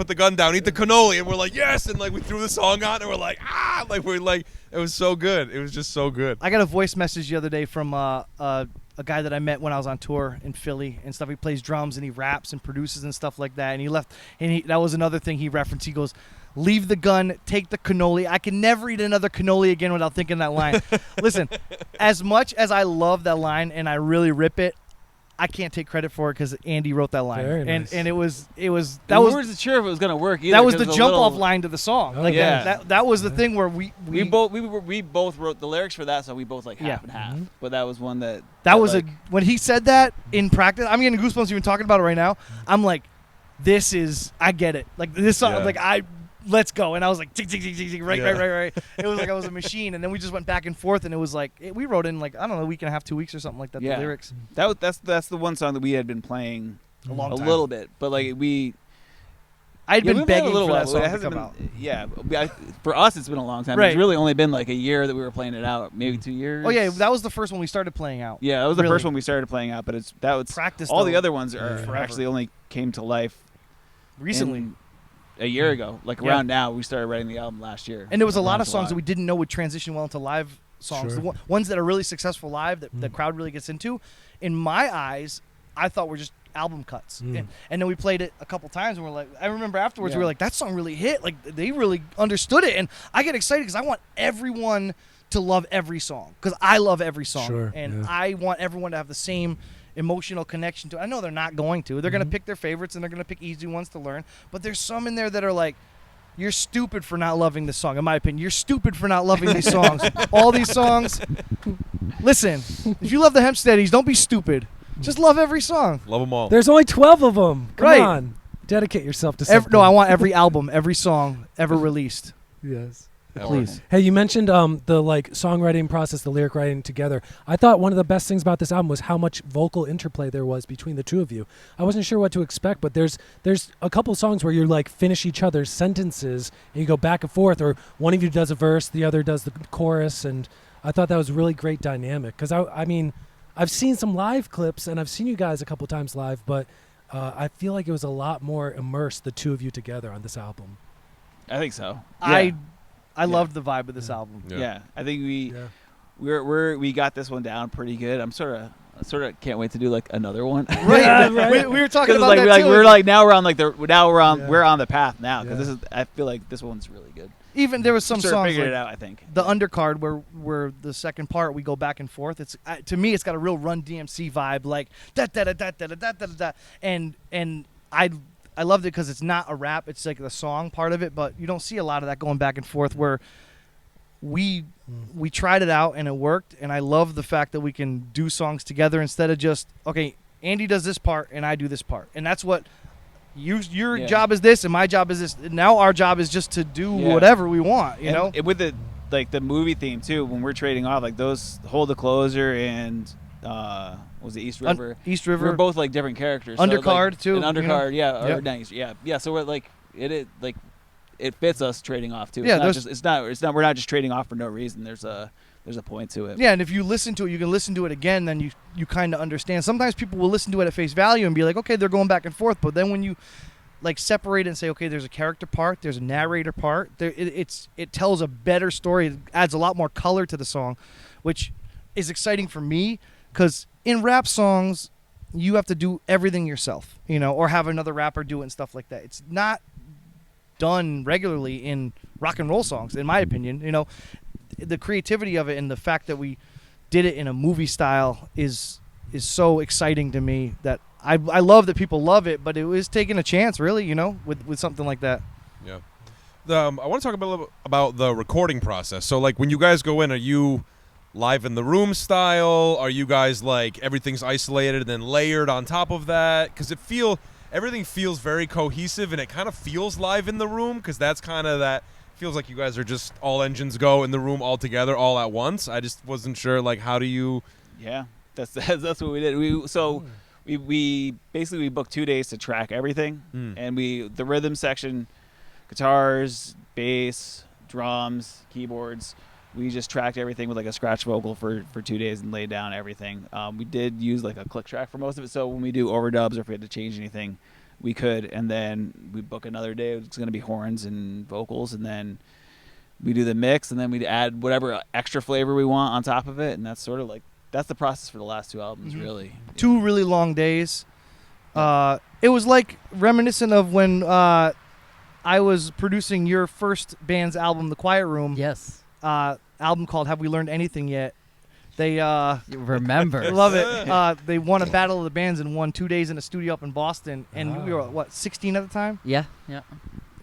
Speaker 1: the gun down, eat the cannoli," and we're like, "Yes!" And like we threw the song on, and we're like, "Ah!" Like we're like, it was so good. It was just so good.
Speaker 4: I got a voice message the other day from a guy that I met when I was on tour in Philly and stuff. He plays drums and he raps and produces and stuff like that. And he left, and that was another thing he referenced. He goes, "Leave the gun, take the cannoli. I can never eat another cannoli again without thinking that line." Listen, as much as I love that line and I really rip it, I can't take credit for it because Andy wrote that line.
Speaker 2: Very nice.
Speaker 4: And it was
Speaker 3: We
Speaker 4: that was
Speaker 3: weren't sure if it was gonna work either.
Speaker 4: that was
Speaker 3: 'cause
Speaker 4: the
Speaker 3: a
Speaker 4: jump off
Speaker 3: little-
Speaker 4: line to the song.
Speaker 2: Oh,
Speaker 4: Like
Speaker 3: yeah.
Speaker 4: that was the thing where we
Speaker 3: We both wrote the lyrics for that, so we both like half
Speaker 4: Yeah.
Speaker 3: and half.
Speaker 2: Mhm.
Speaker 3: But that was one that
Speaker 4: was
Speaker 3: like,
Speaker 4: when he said that in practice. I'm getting goosebumps even talking about it right now. I'm like, this is, I get it. Like this song,
Speaker 1: Yeah.
Speaker 4: like let's go. And I was like, tick, tick, tick, tick, tick, right.
Speaker 1: Yeah.
Speaker 4: It was like I was a machine. And then we just went back and forth, and it was like we wrote in like, I don't know, a week and a half, 2 weeks or something like that.
Speaker 3: Yeah.
Speaker 4: The lyrics
Speaker 3: that's the one song that we had been playing
Speaker 4: a long
Speaker 3: a
Speaker 4: time.
Speaker 3: little bit, but like
Speaker 4: I'd
Speaker 3: yeah,
Speaker 4: been
Speaker 3: we've had
Speaker 4: begging
Speaker 3: a little
Speaker 4: for
Speaker 3: while.
Speaker 4: that song
Speaker 3: It
Speaker 4: to
Speaker 3: hasn't
Speaker 4: come
Speaker 3: been,
Speaker 4: out.
Speaker 3: Yeah, for us it's been a long time.
Speaker 4: Right.
Speaker 3: It's really only been like a year that we were playing it out, maybe 2 years.
Speaker 4: Oh yeah, that was the first one we started playing out.
Speaker 3: Yeah, that was the
Speaker 4: Really.
Speaker 3: first one we started playing out, but that was
Speaker 4: Practice
Speaker 3: all the
Speaker 4: though,
Speaker 3: other ones are
Speaker 2: forever.
Speaker 3: actually only came to life
Speaker 4: recently.
Speaker 3: in a year ago. Like
Speaker 4: Yeah.
Speaker 3: around now, we started writing the album last year.
Speaker 4: And there was a lot
Speaker 3: Around
Speaker 4: of songs that
Speaker 3: July.
Speaker 4: we didn't know would transition well into live songs.
Speaker 2: Sure.
Speaker 4: The ones that are really successful live that the crowd really gets into, in my eyes, I thought were just album cuts.
Speaker 2: Mm.
Speaker 4: And then we played it a couple times and we're like, I remember afterwards we
Speaker 3: Yeah.
Speaker 4: were like, that song really hit. Like they really understood it. And I get excited because I want everyone to love every song because I love every song.
Speaker 2: Sure,
Speaker 4: And
Speaker 2: yeah.
Speaker 4: I want everyone to have the same emotional connection to it. I know they're not going to. They're going to pick their favorites and they're going to pick easy ones to learn. But there's some in there that are like, you're stupid for not loving this song, in my opinion. You're stupid for not loving these songs. All these songs. Listen, if you love the Hempsteadys, don't be stupid. Just love every song.
Speaker 1: Love them all.
Speaker 2: There's only 12 of them. Come
Speaker 4: Right.
Speaker 2: on. Dedicate yourself to something.
Speaker 4: No, I want every album, every song ever released.
Speaker 2: Yes.
Speaker 4: Please.
Speaker 2: Hey, you mentioned the like songwriting process, the lyric writing together. I thought one of the best things about this album was how much vocal interplay there was between the two of you. I wasn't sure what to expect, but there's a couple songs where you're like finish each other's sentences and you go back and forth, or one of you does a verse, the other does the chorus, and I thought that was really great dynamic. Because I mean, I've seen some live clips and I've seen you guys a couple times live, but I feel like it was a lot more immersed, the two of you together on this album.
Speaker 3: I think so.
Speaker 4: I loved the vibe of this album.
Speaker 3: Yeah. I think
Speaker 2: Yeah.
Speaker 3: we got this one down pretty good. I'm sort of can't wait to do like another one.
Speaker 4: Right.
Speaker 2: Yeah, right.
Speaker 4: We were talking
Speaker 3: 'Cause,
Speaker 4: about
Speaker 3: like,
Speaker 4: that too.
Speaker 3: we're like now we're on like
Speaker 2: Yeah.
Speaker 3: we're on the path now because
Speaker 2: Yeah.
Speaker 3: I feel like this one's really good.
Speaker 4: Even there was some
Speaker 3: Sort of
Speaker 4: songs
Speaker 3: figured
Speaker 4: like
Speaker 3: it out, I think.
Speaker 4: the undercard where the second part we go back and forth. It's to me it's got a real Run DMC vibe, like da da da da da da da da da. And I loved it because it's not a rap. It's like the song part of it, but you don't see a lot of that going back and forth where we tried it out and it worked. And I love the fact that we can do songs together instead of just okay, Andy does this part and I do this part, and that's what. Your
Speaker 3: Yeah.
Speaker 4: job is this and my job is this. Now our job is just to do
Speaker 3: Yeah.
Speaker 4: whatever we want, you
Speaker 3: And
Speaker 4: know?
Speaker 3: with the like the movie theme too, when we're trading off like those Hold the Closer and what was it East River?
Speaker 4: East River.
Speaker 3: We're both like different characters.
Speaker 4: Undercard,
Speaker 3: like,
Speaker 4: too,
Speaker 3: An
Speaker 4: you know?
Speaker 3: undercard, yeah. Or
Speaker 4: Yep.
Speaker 3: not East- yeah. So we're like it fits us trading off too.
Speaker 4: Yeah,
Speaker 3: It's not we're not just trading off for no reason. There's a point to it.
Speaker 4: Yeah, and if you listen to it, you can listen to it again, then you kind of understand. Sometimes people will listen to it at face value and be like, okay, they're going back and forth. But then when you like separate it and say, okay, there's a character part, there's a narrator part, it tells a better story. It adds a lot more color to the song, which is exciting for me because in rap songs, you have to do everything yourself, or have another rapper do it and stuff like that. It's not done regularly in rock and roll songs, in my opinion. The creativity of it and the fact that we did it in a movie style is so exciting to me that I love that people love it, but it was taking a chance, really, with something like that.
Speaker 1: Yeah. I want to talk a little bit about the recording process. So, like, when you guys go in, are you live in the room style? Are you guys, like, everything's isolated and then layered on top of that? Because everything feels very cohesive, and it kind of feels live in the room, because that's kind of that feels like you guys are just all engines go in the room all together all at once. I just wasn't sure, like, how do you...
Speaker 3: Yeah, that's what we did. We basically booked 2 days to track everything, and the rhythm section, guitars, bass, drums, keyboards, we just tracked everything with like a scratch vocal for 2 days and laid down everything. We did use like a click track for most of it, so when we do overdubs or if we had to change anything, we could, and then we book another day. It's going to be horns and vocals, and then we do the mix, and then we'd add whatever extra flavor we want on top of it, and that's sort of like that's the process for the last 2 albums, really.
Speaker 4: 2 really long days. It was like reminiscent of when I was producing your first band's album, The Quiet Room.
Speaker 5: Yes.
Speaker 4: Album called Have We Learned Anything Yet? They
Speaker 5: remember.
Speaker 4: Love it. They won a Battle of the Bands and won 2 days in a studio up in Boston, and we were 16 at the time.
Speaker 5: Yeah.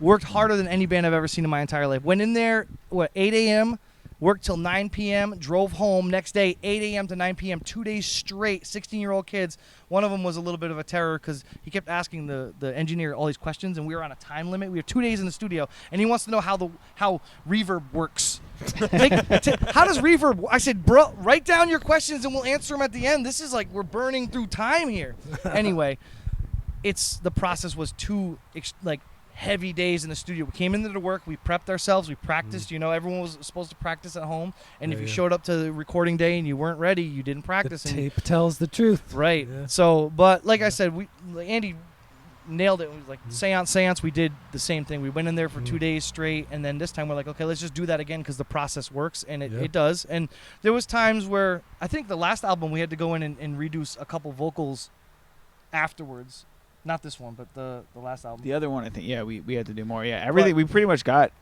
Speaker 4: Worked harder than any band I've ever seen in my entire life. Went in there 8 a.m. Worked till 9 p.m., drove home next day, 8 a.m. to 9 p.m., 2 days straight, 16-year-old kids. One of them was a little bit of a terror because he kept asking the engineer all these questions, and we were on a time limit. We have 2 days in the studio, and he wants to know how reverb works. How does reverb I said, bro, write down your questions, and we'll answer them at the end. This is like we're burning through time here. Anyway, the process was too, heavy days in the studio. We came into the work, we prepped ourselves, we practiced. Everyone was supposed to practice at home, and if you showed up to the recording day and you weren't ready, you didn't practice.
Speaker 2: The tape tells the truth.
Speaker 4: Right.
Speaker 2: Yeah.
Speaker 4: So, but like I said, Andy nailed it. It was like seance. We did the same thing. We went in there for 2 days straight, and then this time we're like, okay, let's just do that again because the process works, and it does. And there was times where I think the last album we had to go in and reduce a couple vocals afterwards. Not this one, but the last album.
Speaker 3: The other one, I think, we had to do more. Yeah, everything. We pretty much got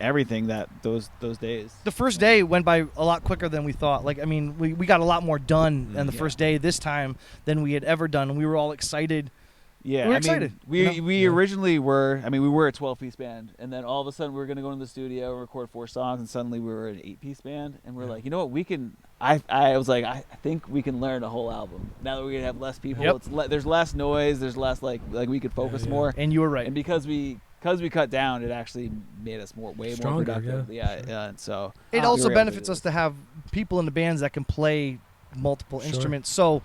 Speaker 3: everything those days.
Speaker 4: The first day went by a lot quicker than we thought. We got a lot more done on the first day this time than we had ever done, and we were all excited.
Speaker 3: Yeah,
Speaker 4: we were excited.
Speaker 3: We originally were. We were a 12-piece band, and then all of a sudden we were going to go into the studio and record 4 songs, and suddenly we were an 8-piece band, and we're like, you know what, we can. I was like, I think we can learn a whole album now that we're gonna have less people.
Speaker 4: Yep.
Speaker 3: There's less noise. There's less like we could focus more.
Speaker 4: And you were right.
Speaker 3: And because we cut down, it actually made us way
Speaker 2: stronger,
Speaker 3: more productive.
Speaker 2: yeah.
Speaker 3: Yeah. And so
Speaker 4: it also benefits us to have people in the bands that can play multiple instruments. So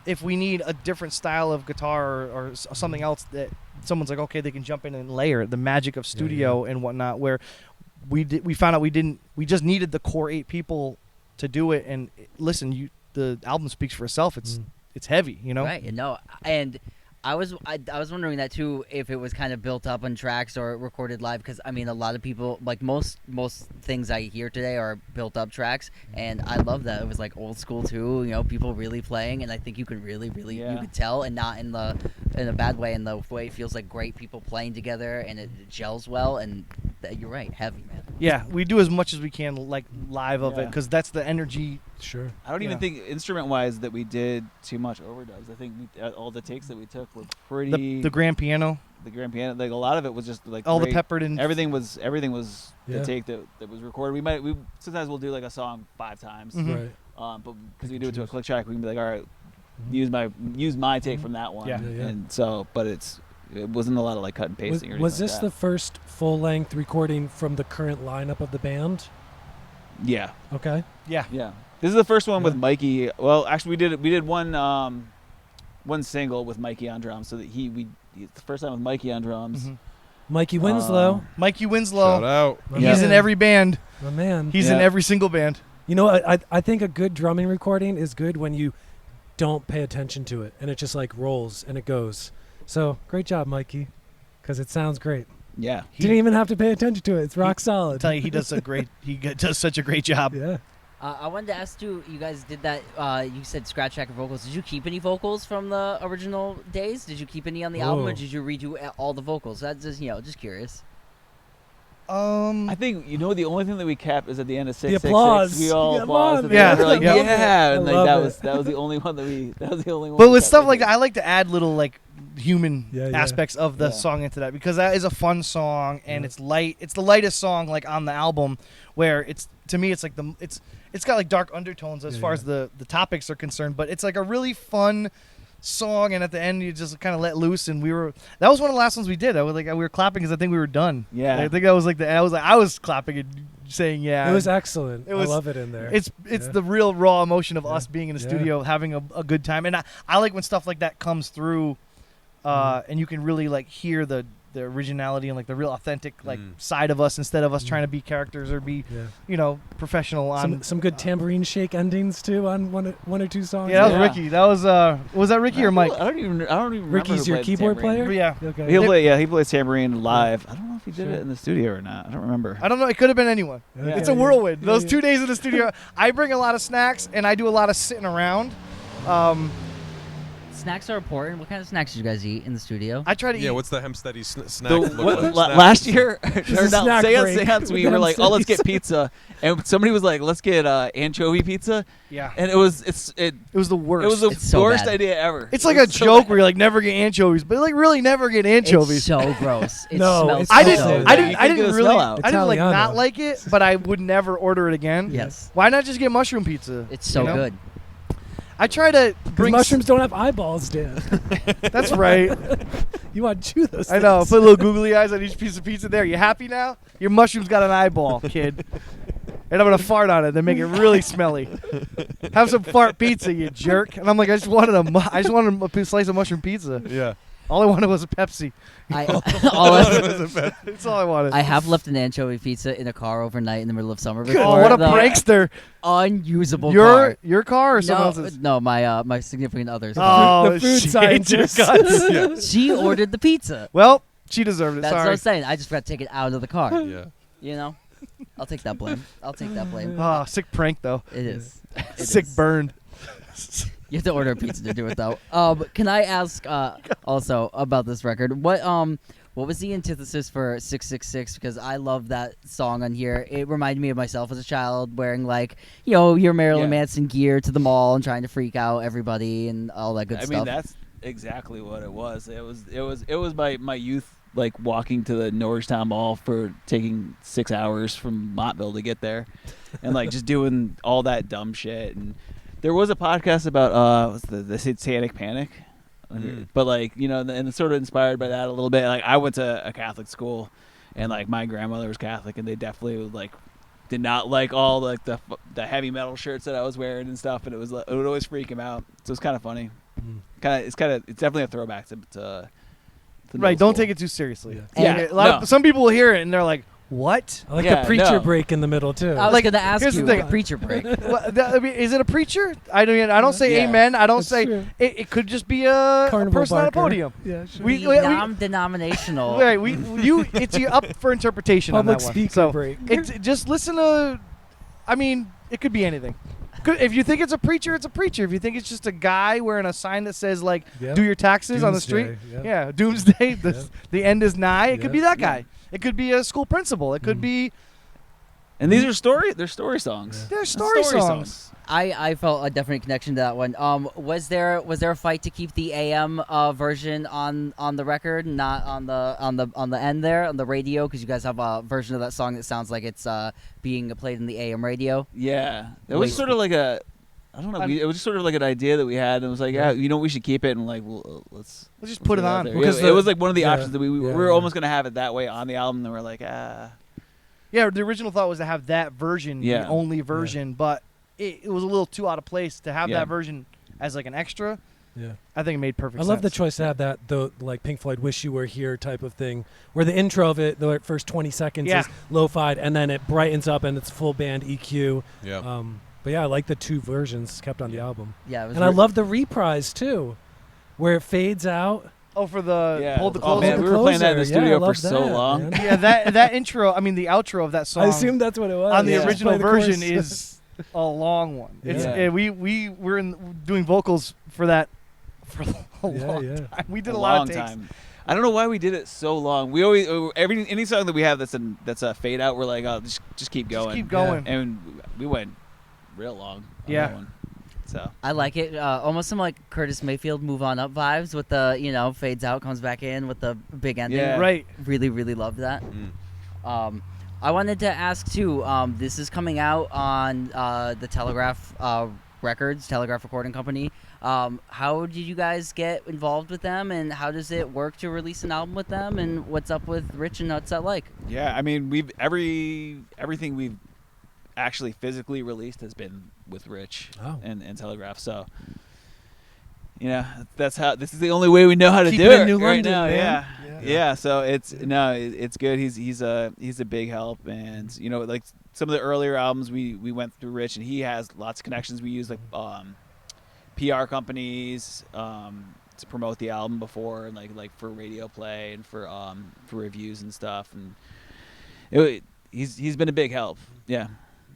Speaker 4: if we need a different style of guitar or something else that someone's like, okay, they can jump in and layer the magic of studio and whatnot. Where we found out we just needed the core 8 people to do it. And listen, the album speaks for itself. It's heavy,
Speaker 5: Right. No, and I was wondering that too, if it was kind of built up on tracks or recorded live, because a lot of people, like most things I hear today are built up tracks, and I love that it was like old school too. People really playing, and I think you could really you could tell, and not in a bad way, in the way it feels like great people playing together, and it gels well. And you're right, heavy, man.
Speaker 4: Yeah, we do as much as we can live of it, because that's the energy.
Speaker 2: Sure.
Speaker 3: I don't even think instrument-wise that we did too much overdubs. I think all the takes that we took were pretty.
Speaker 4: The grand piano.
Speaker 3: The grand piano, a lot of it was just like
Speaker 4: all
Speaker 3: great.
Speaker 4: the peppered in.
Speaker 3: Everything was the take that was recorded. We sometimes we'll do like a song 5 times,
Speaker 2: Right.
Speaker 3: But because we do it to a click track, we can be like, all right, use my take from that one.
Speaker 4: Yeah.
Speaker 3: And so, but it wasn't a lot of cut and pasting. or
Speaker 2: Was
Speaker 3: anything
Speaker 2: this
Speaker 3: like
Speaker 2: the
Speaker 3: that.
Speaker 2: first full-length recording from the current lineup of the band?
Speaker 3: Yeah.
Speaker 2: Okay.
Speaker 4: Yeah.
Speaker 3: Yeah. This is the first one with
Speaker 2: Yeah.
Speaker 3: Mikey. Well, actually, we did one single with Mikey on drums. So that it's the first time with Mikey on drums.
Speaker 4: Mhm.
Speaker 2: Mikey Winslow.
Speaker 4: Mikey Winslow.
Speaker 1: Shout out.
Speaker 2: My
Speaker 4: He's
Speaker 2: man.
Speaker 4: in every band.
Speaker 2: My man.
Speaker 4: He's in every single band.
Speaker 2: I think a good drumming recording is good when you don't pay attention to it and it just rolls and it goes. So great job, Mikey, because it sounds great.
Speaker 3: Yeah.
Speaker 2: Didn't even have to pay attention to it. It's rock solid.
Speaker 4: I tell you, he does such a great job.
Speaker 2: Yeah.
Speaker 5: I wanted to ask you guys did that, you said scratch track vocals. Did you keep any vocals from the original days? Did you keep any on the album, or did you redo all the vocals? That's just, just curious.
Speaker 3: I think the only thing that we kept is at the end of 666.
Speaker 2: applause.
Speaker 3: We all
Speaker 2: Come
Speaker 3: applauded.
Speaker 2: on,
Speaker 3: Yeah, we're
Speaker 2: man.
Speaker 3: like,
Speaker 2: I love
Speaker 3: yeah,
Speaker 2: it.
Speaker 3: and
Speaker 2: I
Speaker 3: like
Speaker 2: love
Speaker 3: that was the only one that was the only one.
Speaker 4: But
Speaker 3: we
Speaker 4: with
Speaker 3: kept,
Speaker 4: stuff
Speaker 3: I
Speaker 4: like
Speaker 3: think.
Speaker 4: that, I like to add little like human
Speaker 2: Yeah, yeah.
Speaker 4: aspects of the
Speaker 3: Yeah.
Speaker 4: song into that, because that is a fun song and it's light. It's the lightest song like on the album, where it's, to me, it's like it's got like dark undertones as
Speaker 2: Yeah,
Speaker 4: far
Speaker 2: yeah.
Speaker 4: as the topics are concerned, but it's like a really fun song, and at the end you just kind of let loose. And that was one of the last ones we did. We were clapping because I think we were done.
Speaker 3: Yeah.
Speaker 4: I think that was like I was clapping and saying yeah.
Speaker 2: It was excellent.
Speaker 4: It was-
Speaker 2: I love it in there.
Speaker 4: It's
Speaker 2: Yeah.
Speaker 4: the real raw emotion of
Speaker 2: Yeah.
Speaker 4: us being in the
Speaker 2: Yeah.
Speaker 4: studio having a good time, and I like when stuff like that comes through, and you can really like hear the originality and like the real authentic like side of us, instead of us trying to be characters or be
Speaker 2: yeah.
Speaker 4: professional on.
Speaker 2: Some good tambourine shake endings too on one or two songs.
Speaker 4: Yeah, that was
Speaker 3: Yeah.
Speaker 4: Ricky. That was that Ricky or Mike?
Speaker 3: I don't even remember
Speaker 2: Ricky's
Speaker 3: who
Speaker 2: your
Speaker 3: played
Speaker 2: keyboard
Speaker 3: tambourine.
Speaker 2: player.
Speaker 4: Yeah.
Speaker 2: Okay.
Speaker 3: He plays tambourine live. I don't know if he did
Speaker 2: Sure.
Speaker 3: it in the studio or not. I don't remember.
Speaker 4: I don't know. It could have been anyone.
Speaker 2: Yeah.
Speaker 4: It's a whirlwind.
Speaker 2: Yeah,
Speaker 4: Those
Speaker 2: yeah.
Speaker 4: 2 days in the studio, I bring a lot of snacks and I do a lot of sitting around.
Speaker 5: Snacks are important. What kind of snacks did you guys eat in the studio?
Speaker 4: I try to
Speaker 1: Yeah,
Speaker 4: eat.
Speaker 1: what's the Hempsteadys snack?
Speaker 3: The,
Speaker 1: look
Speaker 3: what,
Speaker 1: like?
Speaker 3: la-
Speaker 1: Snack?
Speaker 3: last year,
Speaker 2: a
Speaker 3: or no,
Speaker 2: snack break
Speaker 3: seance, we
Speaker 2: with
Speaker 3: were like, oh, let's
Speaker 2: Hempsteadys.
Speaker 3: get pizza, and somebody was like, let's get anchovy pizza,
Speaker 4: Yeah.
Speaker 3: and it was
Speaker 4: It was the worst.
Speaker 3: it was the
Speaker 5: It's so
Speaker 3: worst
Speaker 5: bad.
Speaker 3: idea ever.
Speaker 4: It's
Speaker 3: It
Speaker 4: like
Speaker 3: was
Speaker 4: a
Speaker 3: so
Speaker 4: joke
Speaker 3: bad.
Speaker 4: where you like never get anchovies, but like really never get anchovies.
Speaker 5: It's so gross. It
Speaker 2: No,
Speaker 5: smells
Speaker 2: it's
Speaker 4: I
Speaker 5: so
Speaker 4: didn't.
Speaker 2: so
Speaker 5: bad.
Speaker 4: I didn't.
Speaker 3: You
Speaker 4: I
Speaker 3: can
Speaker 4: didn't
Speaker 3: get a
Speaker 4: really.
Speaker 3: smell out.
Speaker 4: I didn't like
Speaker 2: Italiano.
Speaker 4: not like it, but I would never order it again.
Speaker 5: Yes.
Speaker 4: Why not just get mushroom pizza?
Speaker 5: It's so
Speaker 4: you know?
Speaker 5: good.
Speaker 4: I try to
Speaker 2: 'Cause
Speaker 4: bring
Speaker 2: mushrooms don't have eyeballs, Dan.
Speaker 4: That's right.
Speaker 2: You want to chew those?
Speaker 4: I know.
Speaker 2: things.
Speaker 4: Put little googly eyes on each piece of pizza. There. You happy now? Your mushroom's got an eyeball, kid. And I'm gonna fart on it, then make it really smelly. Have some fart pizza, you jerk. And I'm like, I just wanted a slice of mushroom pizza.
Speaker 1: Yeah.
Speaker 4: All I wanted was a Pepsi. That's all I wanted.
Speaker 5: I have left an anchovy pizza in a car overnight in the middle of summer before.
Speaker 4: Oh, what a
Speaker 5: though.
Speaker 4: prankster!
Speaker 5: Unusable car.
Speaker 4: Your car or someone else's?
Speaker 5: No, my significant other's car.
Speaker 4: Oh,
Speaker 2: The food
Speaker 4: she hates your
Speaker 2: scientist.
Speaker 4: guts.
Speaker 5: She ordered the pizza.
Speaker 4: Well, she deserved it.
Speaker 5: That's what
Speaker 4: Sorry.
Speaker 5: I'm saying. I just forgot to take it out of the car.
Speaker 1: Yeah.
Speaker 5: You know, I'll take that blame.
Speaker 4: Oh, sick prank though.
Speaker 5: It is. It
Speaker 4: Sick
Speaker 5: is.
Speaker 4: burn.
Speaker 5: You have to order a pizza to do it though. Can I ask also about this record? What was the antithesis for 666? Because I love that song on here. It reminded me of myself as a child, wearing like your Marilyn
Speaker 3: Yeah.
Speaker 5: Manson gear to the mall and trying to freak out everybody and all that good
Speaker 3: I
Speaker 5: stuff.
Speaker 3: mean, that's exactly what it was. It was my youth, like walking to the Norristown Mall for taking 6 hours from Montville to get there, and like just doing all that dumb shit. And there was a podcast about what's the Satanic Panic, but like and it's sort of inspired by that a little bit. Like I went to a Catholic school, and like my grandmother was Catholic, and they definitely like did not like all like the heavy metal shirts that I was wearing and stuff, and it would always freak him out. So it's kind of funny. It's definitely a throwback to
Speaker 4: Right. Don't take it too seriously.
Speaker 3: Yeah.
Speaker 4: And some people will hear it and they're like, "What?"
Speaker 2: I like
Speaker 3: Yeah,
Speaker 2: the preacher
Speaker 3: no.
Speaker 2: break in the middle too.
Speaker 5: I was
Speaker 4: like,
Speaker 5: going to ask
Speaker 4: here's the
Speaker 5: you
Speaker 4: thing.
Speaker 5: a preacher break.
Speaker 4: I mean, is it a preacher? I don't say
Speaker 3: Yeah.
Speaker 4: amen. I don't
Speaker 2: That's
Speaker 4: say
Speaker 2: true.
Speaker 4: it could just be a
Speaker 2: Carnival
Speaker 4: person on a
Speaker 2: barker.
Speaker 4: podium.
Speaker 2: Yeah, sure.
Speaker 4: We-
Speaker 5: Non-denominational.
Speaker 4: Right. It's up for interpretation
Speaker 2: Public
Speaker 4: on that one.
Speaker 2: speaker
Speaker 4: So
Speaker 2: break.
Speaker 4: just listen to. I mean, it could be anything. If you think it's a preacher, it's a preacher. If you think it's just a guy wearing a sign that says like
Speaker 2: Yeah.
Speaker 4: "Do your taxes" on the street,
Speaker 2: Doomsday, yeah.
Speaker 4: doomsday.
Speaker 2: Yeah.
Speaker 4: The end is nigh. It could
Speaker 2: Yeah.
Speaker 4: be that guy. It could be a school principal. It could be.
Speaker 3: And these are story songs.
Speaker 4: They're story songs.
Speaker 5: I felt a definite connection to that one. Was there a fight to keep the AM version on the record, not on the end there on the radio? Because you guys have a version of that song that sounds like it's being played in the AM radio.
Speaker 3: Yeah, it was sort of like I don't know. It was just sort of like an idea that we had, and it was like, we should keep it, and like,
Speaker 4: Let's just put it on.
Speaker 3: there.
Speaker 2: Because
Speaker 3: It was like one of the
Speaker 2: yeah,
Speaker 3: options that we
Speaker 2: yeah,
Speaker 3: were
Speaker 2: yeah.
Speaker 3: almost gonna have it that way on the album, and we're like,
Speaker 4: Yeah, the original thought was to have that version,
Speaker 3: Yeah.
Speaker 4: the only version, but it was a little too out of place to have
Speaker 3: Yeah.
Speaker 4: that version as like an extra.
Speaker 2: Yeah.
Speaker 4: I think it made perfect
Speaker 2: I
Speaker 4: sense.
Speaker 2: love the choice to have that, the like Pink Floyd "Wish You Were Here" type of thing, where the intro of it, the first 20 seconds
Speaker 4: Yeah.
Speaker 2: is lo-fied, and then it brightens up and it's full band EQ.
Speaker 1: Yeah.
Speaker 2: But yeah, I like the two versions kept on the album,
Speaker 5: Yeah, it was
Speaker 2: and I love the reprise too, where it fades out.
Speaker 4: Oh, for the
Speaker 3: yeah.
Speaker 4: hold the
Speaker 3: Oh
Speaker 4: closer.
Speaker 3: man, we were playing that in the
Speaker 2: closer. Yeah,
Speaker 3: studio
Speaker 2: I
Speaker 3: for
Speaker 2: love
Speaker 3: so
Speaker 2: that,
Speaker 3: long.
Speaker 2: man.
Speaker 4: Yeah, that intro. I mean, the outro of that song
Speaker 2: I assume that's what it was.
Speaker 4: on the
Speaker 3: Yeah.
Speaker 4: original
Speaker 2: Play the
Speaker 4: version
Speaker 2: chorus.
Speaker 4: a long one. It's
Speaker 2: Yeah.
Speaker 4: we were doing vocals for that for a long time. We did a lot of takes.
Speaker 3: Time. I don't know why we did it so long. We always any song that we have that's a fade out, we're like, oh, just keep going.
Speaker 4: Just keep going.
Speaker 3: And we went real long on
Speaker 4: Yeah.
Speaker 3: that one. So
Speaker 5: I like it. Almost some like Curtis Mayfield "Move On Up" vibes with the fades out, comes back in with the big ending.
Speaker 3: Yeah.
Speaker 4: Right.
Speaker 5: Really, really loved that. I wanted to ask too. This is coming out on the Telegraph Records, Telegraph Recording Company. How did you guys get involved with them, and how does it work to release an album with them? And what's up with Rich, and what's that like?
Speaker 3: yeah, I mean, we've everything we've actually physically released has been with Rich and Telegraph. So that's how. This is the only way we know how to
Speaker 4: Keeping
Speaker 3: do
Speaker 4: it
Speaker 3: it
Speaker 4: New
Speaker 3: right
Speaker 4: London,
Speaker 3: now.
Speaker 4: man.
Speaker 3: Yeah. So it's good. He's a big help, and like some of the earlier albums we went through Rich, and he has lots of connections. We use like PR companies to promote the album before, and like for radio play and for reviews and stuff, and he's been a big help. Yeah.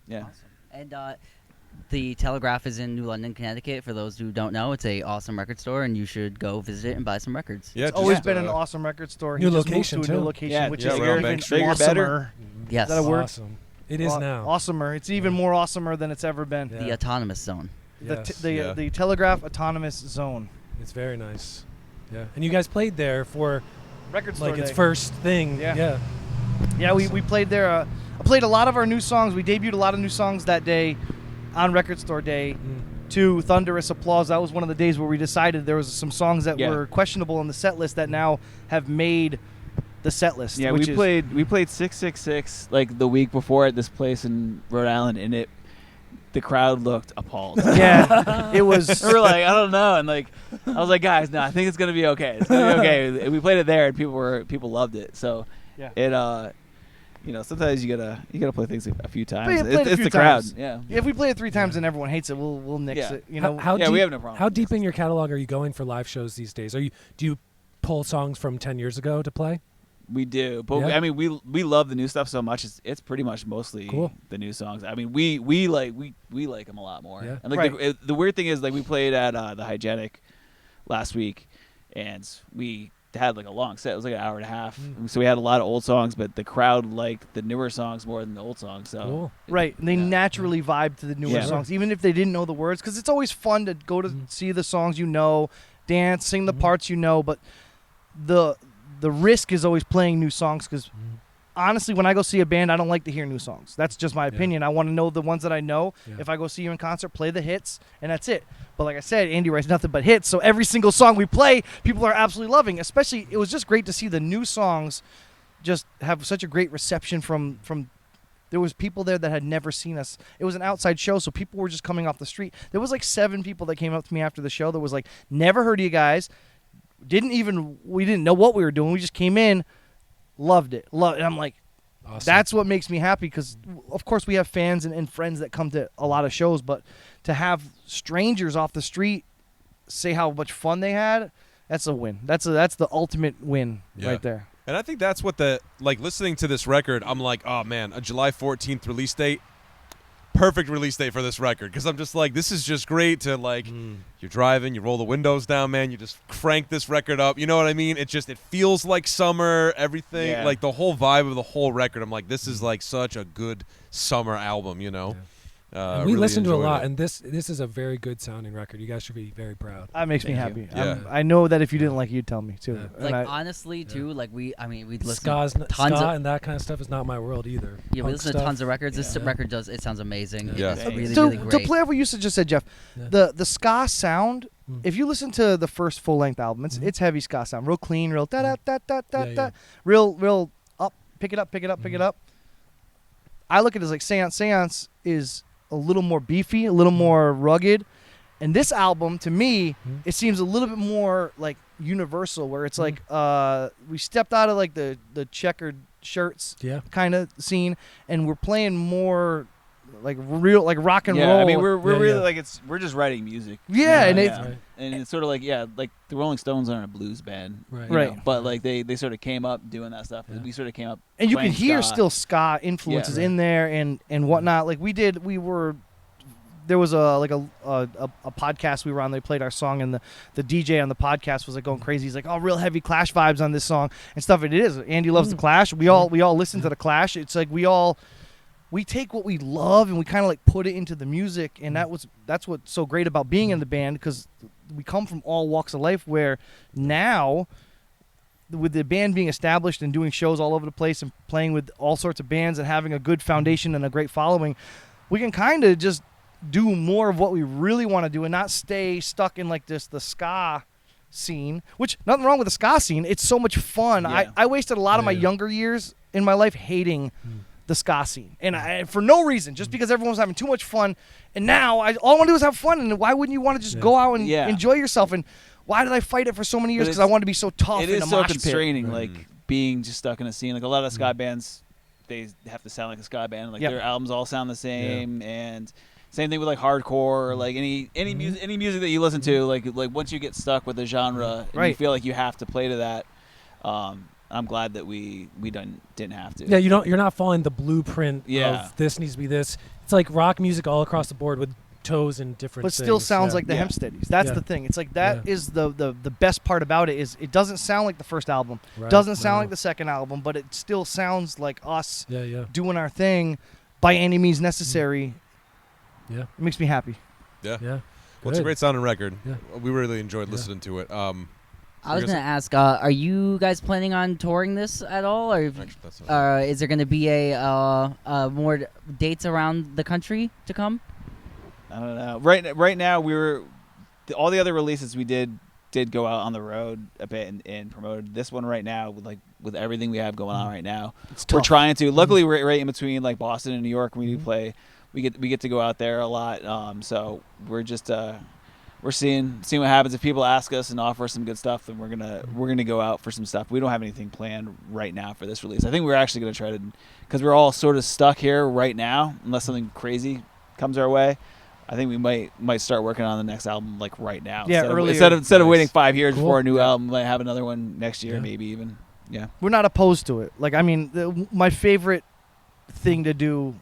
Speaker 5: Awesome. And the Telegraph is in New London, Connecticut. For those who don't know, it's a awesome record store, and you should go visit it and buy some records.
Speaker 1: Yeah,
Speaker 4: It's always been an awesome record store.
Speaker 2: New
Speaker 4: He just moved
Speaker 2: location,
Speaker 4: to a new
Speaker 2: too.
Speaker 4: location,
Speaker 3: Yeah,
Speaker 4: which
Speaker 3: yeah,
Speaker 4: is
Speaker 1: around
Speaker 4: even
Speaker 1: Bank Street.
Speaker 3: Bigger, better.
Speaker 4: awesomer.
Speaker 5: Yes,
Speaker 4: That a word?
Speaker 2: Awesome. It is now.
Speaker 4: Awesomer. It's even more awesomer than it's ever been.
Speaker 2: Yeah.
Speaker 5: the Autonomous Zone.
Speaker 2: Yes.
Speaker 4: The Telegraph Autonomous Zone.
Speaker 2: It's very nice. Yeah. And you guys played there for
Speaker 4: Record store
Speaker 2: like its
Speaker 4: day.
Speaker 2: first thing.
Speaker 4: Yeah.
Speaker 2: Yeah.
Speaker 4: Yeah, we played there. I played a lot of our new songs. We debuted a lot of new songs that day on Record Store Day to thunderous applause. That was one of the days where we decided there was some songs that were questionable in the set list that now have made the set list.
Speaker 3: Yeah,
Speaker 4: which
Speaker 3: we played 666 like the week before at this place in Rhode Island, and the crowd looked appalled.
Speaker 4: Yeah, it was.
Speaker 3: We were like, I don't know, and like I was like, guys, no, I think it's gonna be okay. It's gonna be okay. We played it there, and people loved it. So
Speaker 4: Yeah.
Speaker 3: it sometimes you gotta play things a few times.
Speaker 4: Play it a
Speaker 3: It's
Speaker 4: few
Speaker 3: the crowd.
Speaker 4: times.
Speaker 3: Yeah.
Speaker 4: If we play it 3 times and everyone hates it, we'll nix
Speaker 3: Yeah.
Speaker 4: it. You know.
Speaker 2: How
Speaker 3: Yeah,
Speaker 2: deep,
Speaker 3: we have no problem.
Speaker 2: How deep in your catalog are you going for live shows these days? Do you pull songs from 10 years ago to play?
Speaker 3: We do, but
Speaker 2: Yeah.
Speaker 3: I mean, we love the new stuff so much. It's pretty much mostly
Speaker 2: Cool.
Speaker 3: the new songs. I mean, we like them a lot more.
Speaker 2: Yeah.
Speaker 3: And like the weird thing is, like we played at the Hygienic last week, and we had like a long set. It was like an hour and a half. So we had a lot of old songs, but the crowd liked the newer songs more than the old songs. So
Speaker 2: Cool.
Speaker 4: Right, and they naturally vibe to the newer
Speaker 3: Yeah.
Speaker 4: songs, even if they didn't know the words, because it's always fun to go to see the songs dance, sing the parts but the risk is always playing new songs, because honestly, when I go see a band, I don't like to hear new songs. That's just my opinion. I want to know the ones that I know.
Speaker 2: Yeah.
Speaker 4: If I go see you in concert, play the hits, and that's it. But like I said, Andy writes nothing but hits, so every single song we play, people are absolutely loving. Especially, it was just great to see the new songs just have such a great reception from there was people there that had never seen us. It was an outside show, so people were just coming off the street. There was like 7 people that came up to me after the show that was like, never heard of you guys. We didn't know what we were doing. We just came in, loved it. And I'm like,
Speaker 2: Awesome.
Speaker 4: that's what makes me happy, because of course we have fans and friends that come to a lot of shows, but to have strangers off the street say how much fun they had, that's a win. That's the ultimate win right there.
Speaker 1: And I think that's what listening to this record, I'm like, oh man, a July 14th release date, perfect release date for this record, because I'm just like, this is just great to you're driving, you roll the windows down, man, you just crank this record up, you know what I mean? It feels like summer, everything, like the whole vibe of the whole record. I'm like, this is like such a good summer album, you know?
Speaker 2: And we
Speaker 1: really
Speaker 2: listen to a
Speaker 1: enjoyed
Speaker 2: lot,
Speaker 1: it.
Speaker 2: and this is a very good sounding record. You guys should be very proud.
Speaker 4: That makes me
Speaker 3: Thank
Speaker 4: happy.
Speaker 1: you. Yeah.
Speaker 4: I know that if you didn't like it, you'd tell me too.
Speaker 2: Yeah.
Speaker 4: And
Speaker 5: Like honestly, too, like we'd listen
Speaker 2: Ska's,
Speaker 5: to tons
Speaker 2: ska
Speaker 5: of
Speaker 2: and that kind of stuff is not my world either.
Speaker 5: we
Speaker 2: Punk
Speaker 5: listen to
Speaker 2: stuff.
Speaker 5: tons of records. This record it sounds amazing.
Speaker 1: Yeah.
Speaker 5: It's really
Speaker 4: to,
Speaker 5: really
Speaker 4: to
Speaker 5: great.
Speaker 4: play off what you just said, Jeff,
Speaker 2: Yeah.
Speaker 4: the ska sound. If you listen to the first full length album, it's heavy ska sound, real clean, real da da da da da
Speaker 2: Yeah,
Speaker 4: da,
Speaker 2: yeah.
Speaker 4: real up, pick it up, pick it up, pick it up. I look at it as like Seance is a little more beefy, a little more rugged, and this album to me it seems a little bit more like universal, where it's like we stepped out of like the checkered shirts kind of scene, and we're playing more like real like rock and roll.
Speaker 3: I mean, we're really
Speaker 2: yeah.
Speaker 3: like we're just writing music.
Speaker 4: Yeah, and
Speaker 3: and it's sort of like like the Rolling Stones aren't a blues band,
Speaker 2: Right.
Speaker 3: you
Speaker 4: Right.
Speaker 3: know, but like they sort of came up doing that stuff. We sort of came up,
Speaker 4: and you can
Speaker 3: playing
Speaker 4: hear
Speaker 3: ska.
Speaker 4: still ska influences
Speaker 3: Yeah.
Speaker 4: in there and whatnot. Like we were there was a podcast we were on. They played our song, and the DJ on the podcast was like going crazy. He's like, "Oh, real heavy Clash vibes on this song and stuff." And it is. Andy loves the Clash. We all listen to the Clash. It's like we take what we love and we kind of like put it into the music, and that's what's so great about being in the band, because we come from all walks of life. Where now, with the band being established and doing shows all over the place and playing with all sorts of bands and having a good foundation and a great following, we can kind of just do more of what we really want to do and not stay stuck in like the ska scene, which nothing wrong with the ska scene. It's so much fun.
Speaker 3: Yeah.
Speaker 4: I wasted a lot of my younger years in my life hating the ska scene, and for no reason, just because everyone was having too much fun. And now all I want to do is have fun. And why wouldn't you want to just go out and enjoy yourself? And why did I fight it for so many years? Because I wanted to be so tough.
Speaker 3: It is so constraining, like being just stuck in a scene. Like a lot of ska bands, they have to sound like a ska band. Like their albums all sound the same, and same thing with like hardcore, or like any music that you listen to. Like once you get stuck with a genre, and you feel like you have to play to that. I'm glad that we didn't have to.
Speaker 2: Yeah, you're not following the blueprint of this needs to be this. It's like rock music all across the board with toes and different
Speaker 4: but
Speaker 2: things.
Speaker 4: still sounds like the Hempsteadys. That's the thing. It's like that is the best part about it, is it doesn't sound like the first album. Doesn't sound like the second album, but it still sounds like us doing our thing by any means necessary.
Speaker 2: Yeah.
Speaker 4: It makes me happy.
Speaker 1: Yeah.
Speaker 2: Yeah.
Speaker 1: Well, it's a great sounding record.
Speaker 2: Yeah.
Speaker 1: We really enjoyed listening to it.
Speaker 5: I was going to ask, are you guys planning on touring this at all, or is there going to be a more dates around the country to come?
Speaker 3: I don't know. Right now, all the other releases we did go out on the road a bit and promoted. This one right now, with everything we have going on right now, we're trying to. Luckily, we're right in between like Boston and New York. When we do play, we get to go out there a lot. So we're just we're seeing what happens. If people ask us and offer us some good stuff, then we're gonna go out for some stuff. We don't have anything planned right now for this release. I think we're actually gonna try to, because we're all sort of stuck here right now, unless something crazy comes our way. I think we might start working on the next album like right now.
Speaker 4: Yeah,
Speaker 3: instead of waiting 5 years before a new album. Might have another one next year, maybe even. Yeah,
Speaker 4: we're not opposed to it. Like, I mean, my favorite thing to do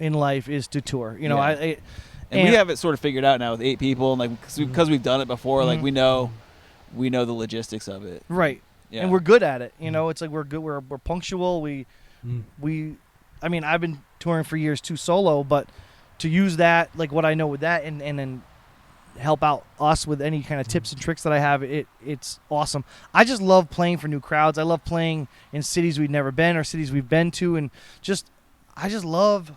Speaker 4: in life is to tour. You know,
Speaker 3: And we have it sort of figured out now with 8 people, and like because we've done it before, like we know the logistics of it.
Speaker 4: Right. Yeah. And we're good at it. You know, it's like we're good. We're punctual. I mean, I've been touring for years too solo, but to use that, like what I know with that, and then help out us with any kind of tips and tricks that I have, it's awesome. I just love playing for new crowds. I love playing in cities we've never been or cities we've been to, and I just love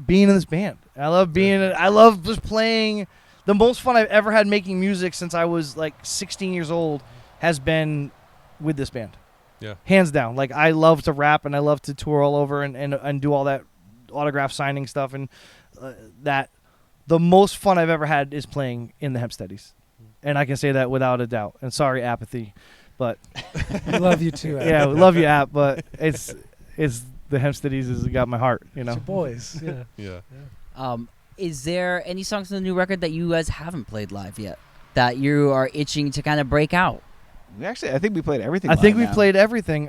Speaker 4: being in this band. I love just playing. The most fun I've ever had making music since I was like 16 years old has been with this band.
Speaker 1: Yeah.
Speaker 4: Hands down. Like, I love to rap and I love to tour all over and do all that autograph signing stuff, and that the most fun I've ever had is playing in the Hempsteadys. And I can say that without a doubt. And sorry, Apathy, but
Speaker 2: we love you too, App.
Speaker 4: Yeah, we love you, App, but it's the Hempsteadys has got my heart, you know.
Speaker 2: It's your boys.
Speaker 1: Yeah.
Speaker 5: Is there any songs on the new record that you guys haven't played live yet that you are itching to kind of break out?
Speaker 3: I think we played everything.
Speaker 4: I think we played everything.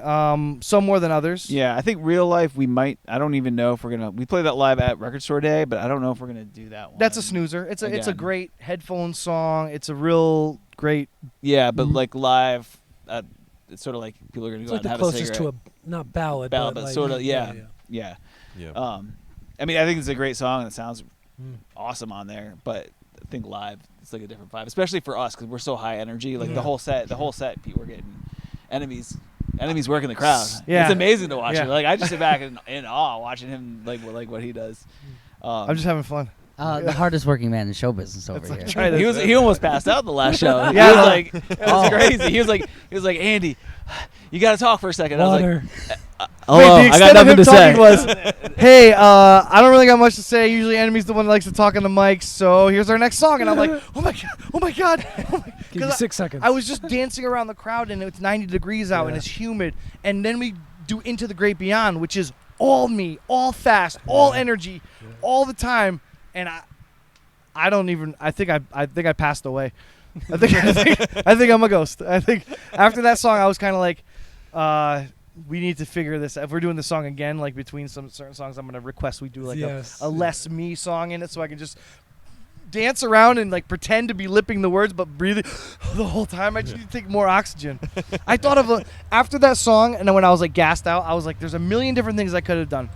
Speaker 4: Some more than others.
Speaker 3: Yeah, I think Real Life we might. I don't even know if we're gonna. We played that live at Record Store Day, but I don't know if we're gonna do that one.
Speaker 4: That's a snoozer. It's a great headphone song. It's a real great.
Speaker 3: Yeah, but like live, it's sort of like people are gonna go out and have a cigarette.
Speaker 2: It's like the closest to a not ballad,
Speaker 3: but
Speaker 2: like,
Speaker 3: sort of yeah.
Speaker 1: Yeah.
Speaker 3: I mean, I think it's a great song and it sounds awesome on there, but I think live it's like a different vibe, especially for us because we're so high energy. Like the whole set, people were getting enemies working the crowd.
Speaker 4: Yeah,
Speaker 3: it's amazing to watch it. Like I just sit back in awe watching him like what he does.
Speaker 4: I'm just having fun.
Speaker 5: The hardest working man in show business over here.
Speaker 3: He almost passed out the last show.
Speaker 4: Yeah,
Speaker 3: he was like, it was crazy. He was like, Andy, you got to talk for a second.
Speaker 2: Water.
Speaker 3: I was like,
Speaker 4: Wait, the
Speaker 3: I got nothing to say.
Speaker 4: Was, hey, I don't really got much to say. Usually, Enemy's the one that likes to talk on the mics. So here's our next song, and I'm like, oh my god.
Speaker 2: Give you 6 seconds.
Speaker 4: I was just dancing around the crowd, and it's 90 degrees out, and it's humid. And then we do Into the Great Beyond, which is all me, all fast, all energy, all the time. And I think I passed away. I think I'm a ghost. I think after that song, I was kind of like, we need to figure this out. If we're doing the song again, like between some certain songs, I'm going to request we do like a less me song in it so I can just dance around and like pretend to be lipping the words but breathing the whole time. I just need to take more oxygen. I thought of after that song, and then when I was like gassed out, I was like, there's a million different things I could have done.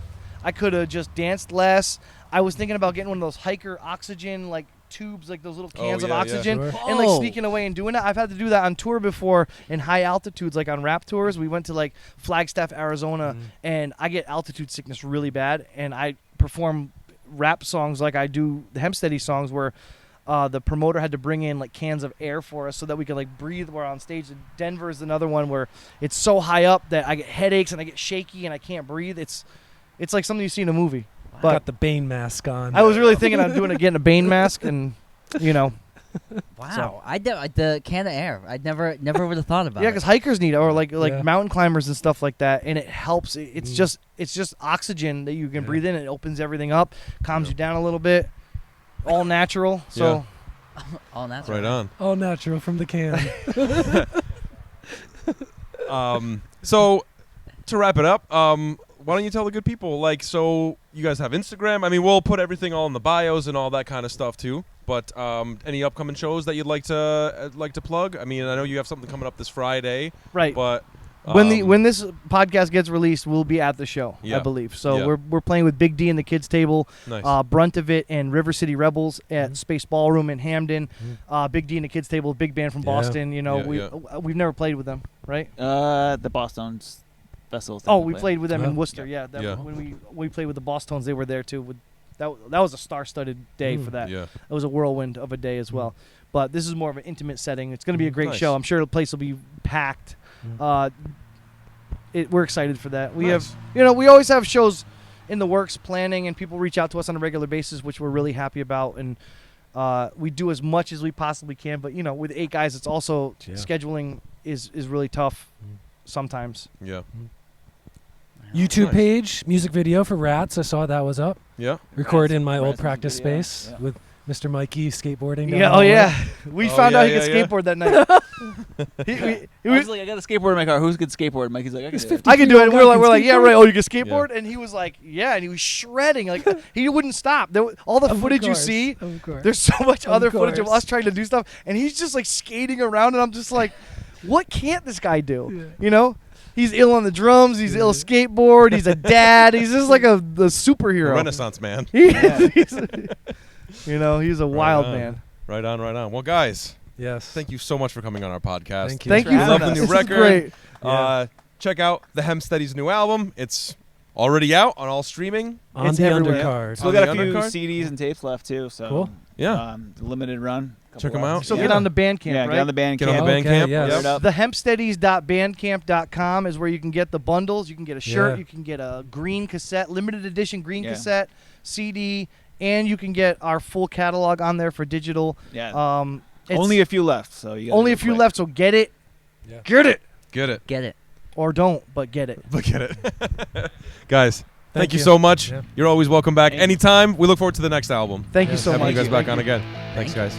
Speaker 4: I could have just danced less. I was thinking about getting one of those hiker oxygen like tubes, like those little cans of oxygen,
Speaker 2: sure.
Speaker 4: and like sneaking away and doing it. I've had to do that on tour before in high altitudes, like on rap tours. We went to like Flagstaff, Arizona, and I get altitude sickness really bad, and I perform rap songs like I do the Hempsteadys songs where the promoter had to bring in like cans of air for us so that we could like breathe while on stage. Denver is another one where it's so high up that I get headaches and I get shaky and I can't breathe. It's like something you see in a movie. But
Speaker 2: got the Bane mask on.
Speaker 4: I was really thinking on getting a Bane mask, and you know.
Speaker 5: Wow, the can of air. I never would have thought about.
Speaker 4: Yeah,
Speaker 5: it.
Speaker 4: because hikers need it, or like
Speaker 2: Yeah.
Speaker 4: mountain climbers and stuff like that, and it helps. It's just oxygen that you can breathe in. It opens everything up, calms you down a little bit. All natural. So
Speaker 5: all natural.
Speaker 1: Right on.
Speaker 2: All natural from the can.
Speaker 1: So to wrap it up, why don't you tell the good people, like, so you guys have Instagram? I mean, we'll put everything all in the bios and all that kind of stuff too. But any upcoming shows that you'd like to plug? I mean, I know you have something coming up this Friday,
Speaker 4: right.
Speaker 1: but
Speaker 4: when this podcast gets released, we'll be at the show,
Speaker 1: Yeah.
Speaker 4: I believe. So
Speaker 1: Yeah.
Speaker 4: we're playing with Big D and the Kids Table,
Speaker 1: nice.
Speaker 4: Brunt of It, and River City Rebels at Space Ballroom in Hamden. Big D and the Kids Table, big band from
Speaker 2: Yeah.
Speaker 4: Boston. You know,
Speaker 1: Yeah,
Speaker 4: we've never played with them, right?
Speaker 3: The Boston's Vessel.
Speaker 4: Oh, we played with them in
Speaker 2: Oh.
Speaker 4: Worcester. Yeah,
Speaker 1: Yeah.
Speaker 4: when we played with the Bosstones, they were there too. That was a star-studded day for that.
Speaker 1: Yeah.
Speaker 4: It was a whirlwind of a day as well. But this is more of an intimate setting. It's going to be a great
Speaker 1: Nice.
Speaker 4: show. I'm sure the place will be packed. We're excited for that. We
Speaker 1: Nice.
Speaker 4: have, we always have shows in the works, planning, and people reach out to us on a regular basis, which we're really happy about. And we do as much as we possibly can. But with 8 guys, it's also scheduling is really tough sometimes.
Speaker 1: Yeah.
Speaker 2: YouTube
Speaker 1: Nice.
Speaker 2: page, music video for Rats. I saw that was up.
Speaker 1: Yeah.
Speaker 2: Recorded in my
Speaker 3: Rats
Speaker 2: old
Speaker 3: music
Speaker 2: practice
Speaker 3: video,
Speaker 2: space
Speaker 3: yeah.
Speaker 2: with Mr. Mikey skateboarding. down
Speaker 4: Yeah.
Speaker 2: the
Speaker 4: Oh
Speaker 2: hallway.
Speaker 4: yeah. We
Speaker 1: Oh,
Speaker 4: found
Speaker 1: yeah,
Speaker 4: out he
Speaker 1: yeah,
Speaker 4: could
Speaker 1: yeah.
Speaker 4: skateboard that night. He
Speaker 3: I
Speaker 4: was
Speaker 3: was like, I got a skateboard in my car. Who's good skateboard? Mikey's like, I can
Speaker 2: He's
Speaker 3: do it.
Speaker 2: 50.
Speaker 4: I can do it. And we're like, yeah,
Speaker 2: skateboard?
Speaker 4: right. Oh, you can skateboard? And he was like, yeah. And he was shredding. Like, he wouldn't stop. All the
Speaker 2: Of
Speaker 4: footage you
Speaker 2: course,
Speaker 4: see,
Speaker 2: of course.
Speaker 4: there's so much
Speaker 2: Of
Speaker 4: other footage of
Speaker 2: course.
Speaker 4: us trying to do stuff. And he's just like skating around. And I'm just like, what can't this guy do?
Speaker 2: Yeah.
Speaker 4: He's ill on the drums. He's ill skateboard. He's a dad. He's just like a superhero.
Speaker 1: Renaissance man.
Speaker 4: He's a wild
Speaker 1: on.
Speaker 4: man.
Speaker 1: Right on, right on. Well, guys,
Speaker 2: Yes.
Speaker 1: thank you so much for coming on our podcast.
Speaker 2: Thank you.
Speaker 4: Thank
Speaker 3: for
Speaker 4: you.
Speaker 1: We
Speaker 3: having
Speaker 1: love the
Speaker 3: us.
Speaker 1: new
Speaker 4: This is
Speaker 1: record.
Speaker 4: great.
Speaker 1: Check out the Hempsteadys' new album. It's already out on all streaming.
Speaker 2: On
Speaker 4: It's
Speaker 2: the
Speaker 4: everywhere.
Speaker 2: undercard.
Speaker 3: Still
Speaker 1: On
Speaker 3: got
Speaker 1: the
Speaker 3: a few
Speaker 1: undercard?
Speaker 3: CDs and tapes left too. So
Speaker 2: Cool.
Speaker 1: Yeah.
Speaker 3: Limited run.
Speaker 1: Check
Speaker 3: Couple
Speaker 1: 'em out.
Speaker 3: albums.
Speaker 4: So
Speaker 1: Yeah.
Speaker 4: get on the Bandcamp,
Speaker 3: Yeah,
Speaker 4: right?
Speaker 3: get on the Bandcamp.
Speaker 1: Get on the
Speaker 2: Okay,
Speaker 1: Bandcamp.
Speaker 2: yes.
Speaker 3: Word up.
Speaker 4: The Hempsteadys.bandcamp.com is where you can get the bundles. You can get a shirt.
Speaker 2: Yeah.
Speaker 4: You can get a green cassette, limited edition green
Speaker 3: Yeah.
Speaker 4: cassette, CD, and you can get our full catalog on there for digital.
Speaker 3: Yeah.
Speaker 4: It's
Speaker 3: Only a few left. So you gotta
Speaker 4: only
Speaker 3: go
Speaker 4: a few
Speaker 3: quick.
Speaker 4: left, so get it.
Speaker 2: Yeah.
Speaker 4: Get it.
Speaker 1: Get it.
Speaker 5: Get it.
Speaker 4: Or don't, but get it.
Speaker 1: Look at it. Guys, thank you
Speaker 2: you.
Speaker 1: so much.
Speaker 2: Yeah.
Speaker 1: You're always welcome back
Speaker 3: Thank you.
Speaker 1: anytime. We look forward to the next album.
Speaker 4: Thank you
Speaker 2: Yeah.
Speaker 4: so
Speaker 1: Having
Speaker 4: much.
Speaker 1: you guys back on
Speaker 3: Thank you.
Speaker 1: again. Thanks, guys.